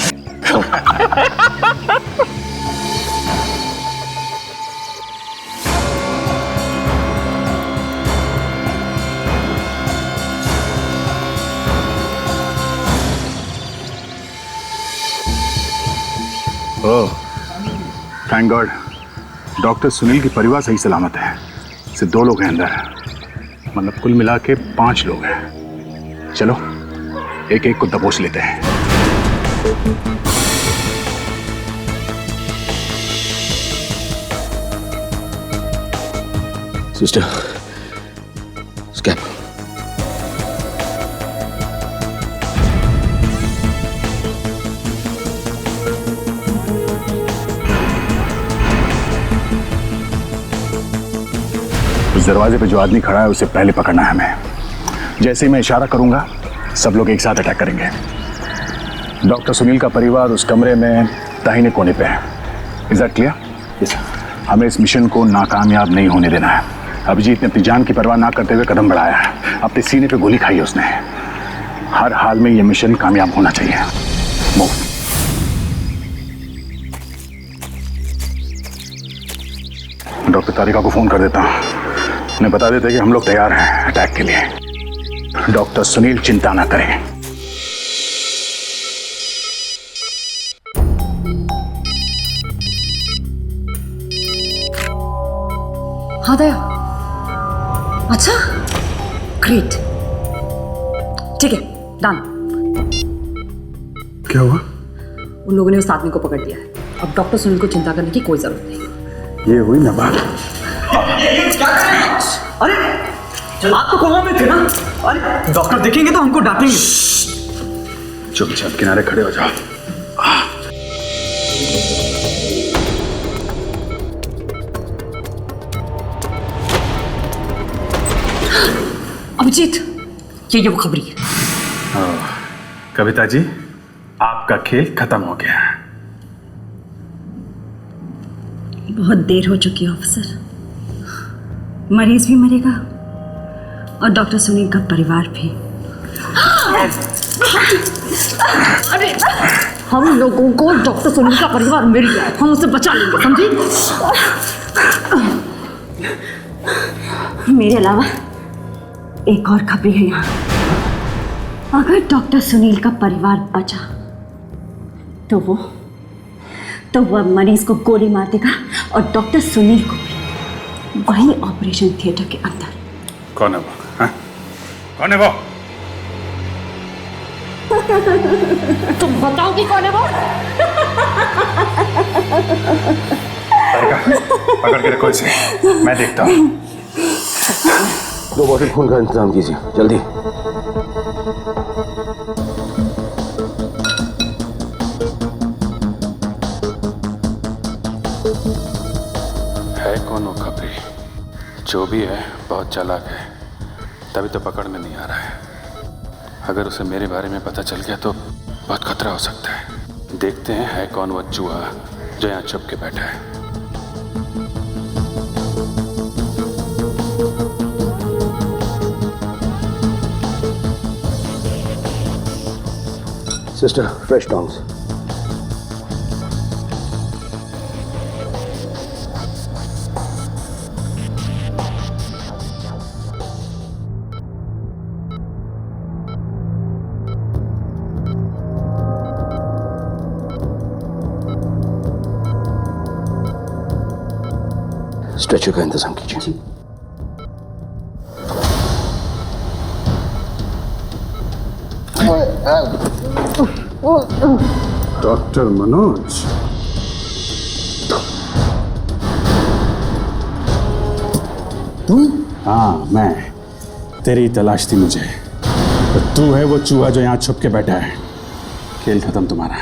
ओह, थैंक गॉड। डॉक्टर सुनील की परिवार सही सलामत है। सिर्फ 2 लोग हैं अंदर, मतलब कुल मिला के 5 लोग हैं। चलो एक एक को दबोच लेते हैं। Sister, scan. दरवाजे पे जो आदमी खड़ा है उसे पहले पकड़ना है हमें। जैसे ही मैं इशारा करूंगा सब लोग एक साथ अटैक करेंगे। डॉक्टर सुनील का परिवार उस कमरे में दाहिने कोने पे है। Is that clear? Yes sir. हमें इस मिशन को नाकामयाब नहीं होने देना है। अभिजीत ने अपनी जान की परवाह ना करते हुए कदम बढ़ाया है। अपने सीने पे गोली खाई है उसने। हर हाल में यह मिशन कामयाब होना चाहिए। मूव। डॉक्टर तारिका को फोन कर देता हूं। उन्हें बता देते कि हम लोग तैयार हैं अटैक के लिए। डॉक्टर सुनील चिंता ना करें। हाँ दया। अच्छा, ग्रेट। ठीक है, डन। क्या हुआ? उन लोगों ने उस आदमी को पकड़ लिया है। अब डॉक्टर सुनील को चिंता करने की कोई जरूरत नहीं। ये हुई ना बात। अरे आप तो कोमा में थे ना? अरे डॉक्टर देखेंगे तो हमको डांटेंगे। चुपचाप किनारे खड़े हो जाओ। अभिजीत, ये वो खबरी है। कविता जी, आपका खेल खत्म हो गया है। बहुत देर हो चुकी है ऑफिसर। मरीज भी मरेगा और डॉक्टर सुनील का परिवार भी। अरे हम लोगों को डॉक्टर सुनील का परिवार मिल गया, हम उसे बचा लेंगे, समझी? मेरे अलावा एक और खबरी है यहाँ। अगर डॉक्टर सुनील का परिवार बचा तो वो मरीज को गोली मार देगा और डॉक्टर सुनील को भी वही ऑपरेशन थिएटर के अंदर। कौन है वो? हाँ? कौन है वो? तुम बताओगी कौन है वो? पकड़ के रखो इसे, मैं देखता हूँ। 2 बॉटल खून का इंतजाम कीजिए जल्दी। है कौन वो खबरी? जो भी है बहुत चालाक है, तभी तो पकड़ में नहीं आ रहा है। अगर उसे मेरे बारे में पता चल गया तो बहुत खतरा हो सकता है। देखते हैं है कौन वो चूहा जो यहाँ छुप के बैठा है। Sister, fresh tongs. स्ट्रेचर का इंतजाम कीजिए। डॉक्टर मनोज, तुम? हाँ, मैं। तेरी तलाश थी मुझे। तो तू है वो चूहा जो यहाँ छुप के बैठा है। खेल खत्म तुम्हारा।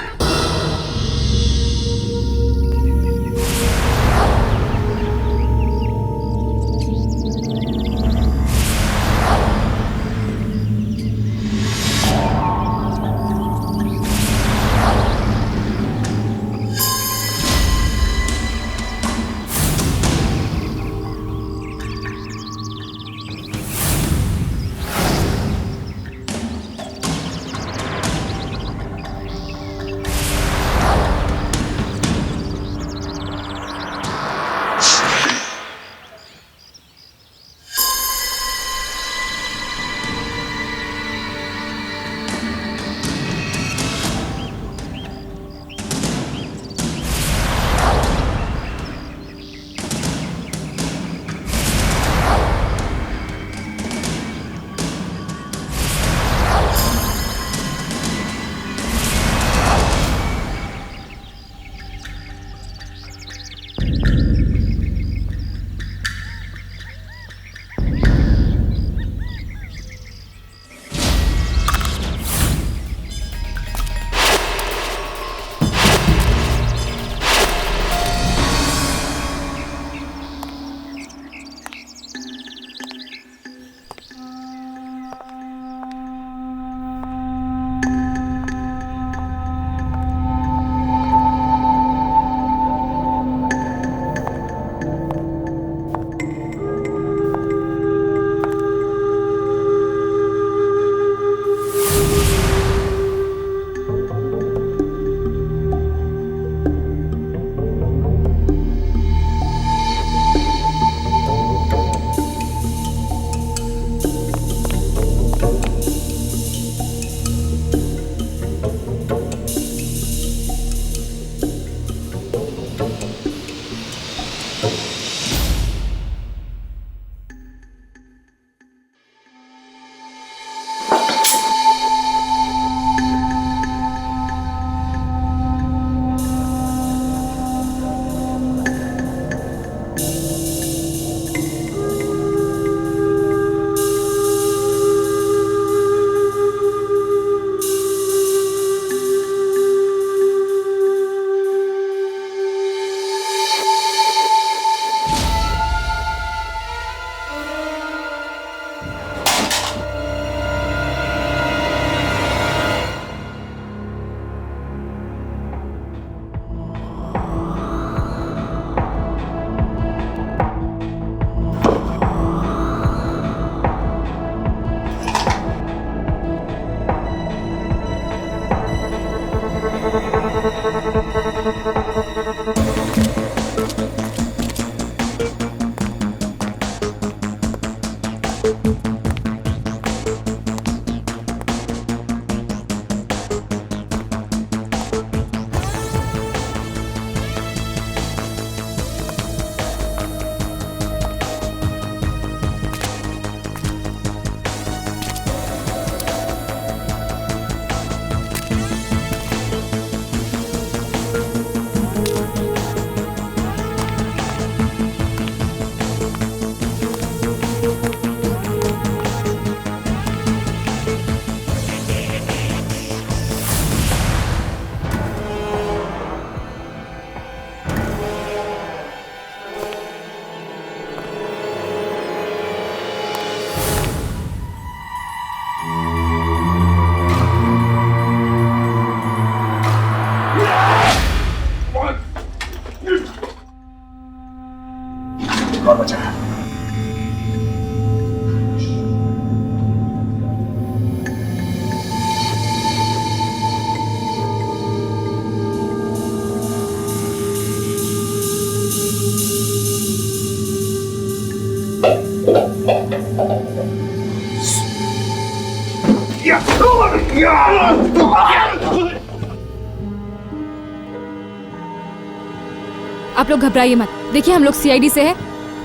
आप लोग घबराइए मत। देखिए हम लोग सीआईडी से हैं,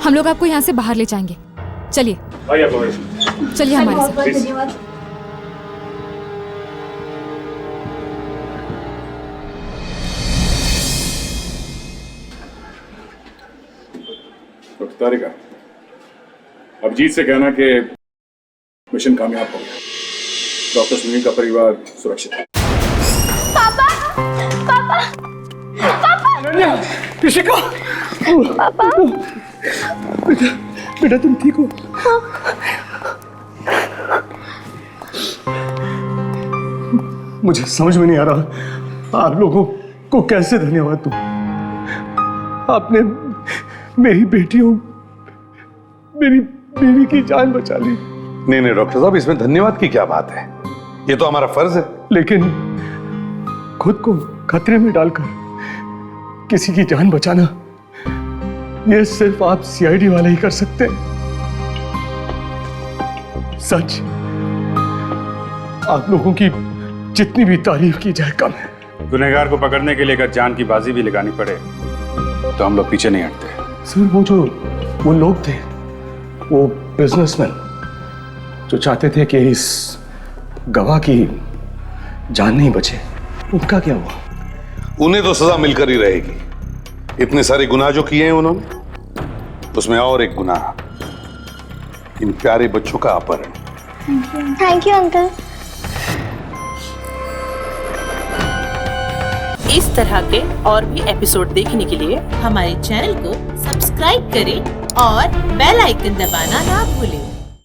हम लोग आपको यहाँ से बाहर ले जाएंगे। चलिए चलिए हमारे साथ। धन्यवाद। डॉक्टर तारिका, अभिजीत से कहना कि मिशन कामयाब हो गया। डॉक्टर सुनील का परिवार सुरक्षित है। पापा, पापा, पापा, अनन्या, ऋषिका, पापा, बेटा तुम ठीक हो? मुझे समझ में नहीं आ रहा आप लोगों को कैसे धन्यवाद दूं। आपने मेरी बेटियों, मेरी बीवी की जान बचा ली। नहीं नहीं डॉक्टर साहब, इसमें धन्यवाद की क्या बात है, ये तो हमारा फर्ज है। लेकिन खुद को खतरे में डालकर किसी की जान बचाना, ये सिर्फ आप सीआईडी वाले ही कर सकते हैं। सच, आप लोगों की जितनी भी तारीफ की जाए कम है। गुनहगार को पकड़ने के लिए अगर जान की बाजी भी लगानी पड़े तो हम लोग पीछे नहीं हटते। सर, वो लोग थे, वो बिजनेसमैन जो चाहते थे कि इस गवाह की जान नहीं बचे, उनका क्या हुआ? उन्हें तो सजा मिलकर ही रहेगी। इतने सारे गुनाह जो किए हैं उन्होंने, उसमें और एक गुनाह, इन प्यारे बच्चों का अपहरण। Thank you uncle. इस तरह के और भी एपिसोड देखने के लिए हमारे चैनल को सब्सक्राइब करें और बेल आइकन दबाना ना भूलें।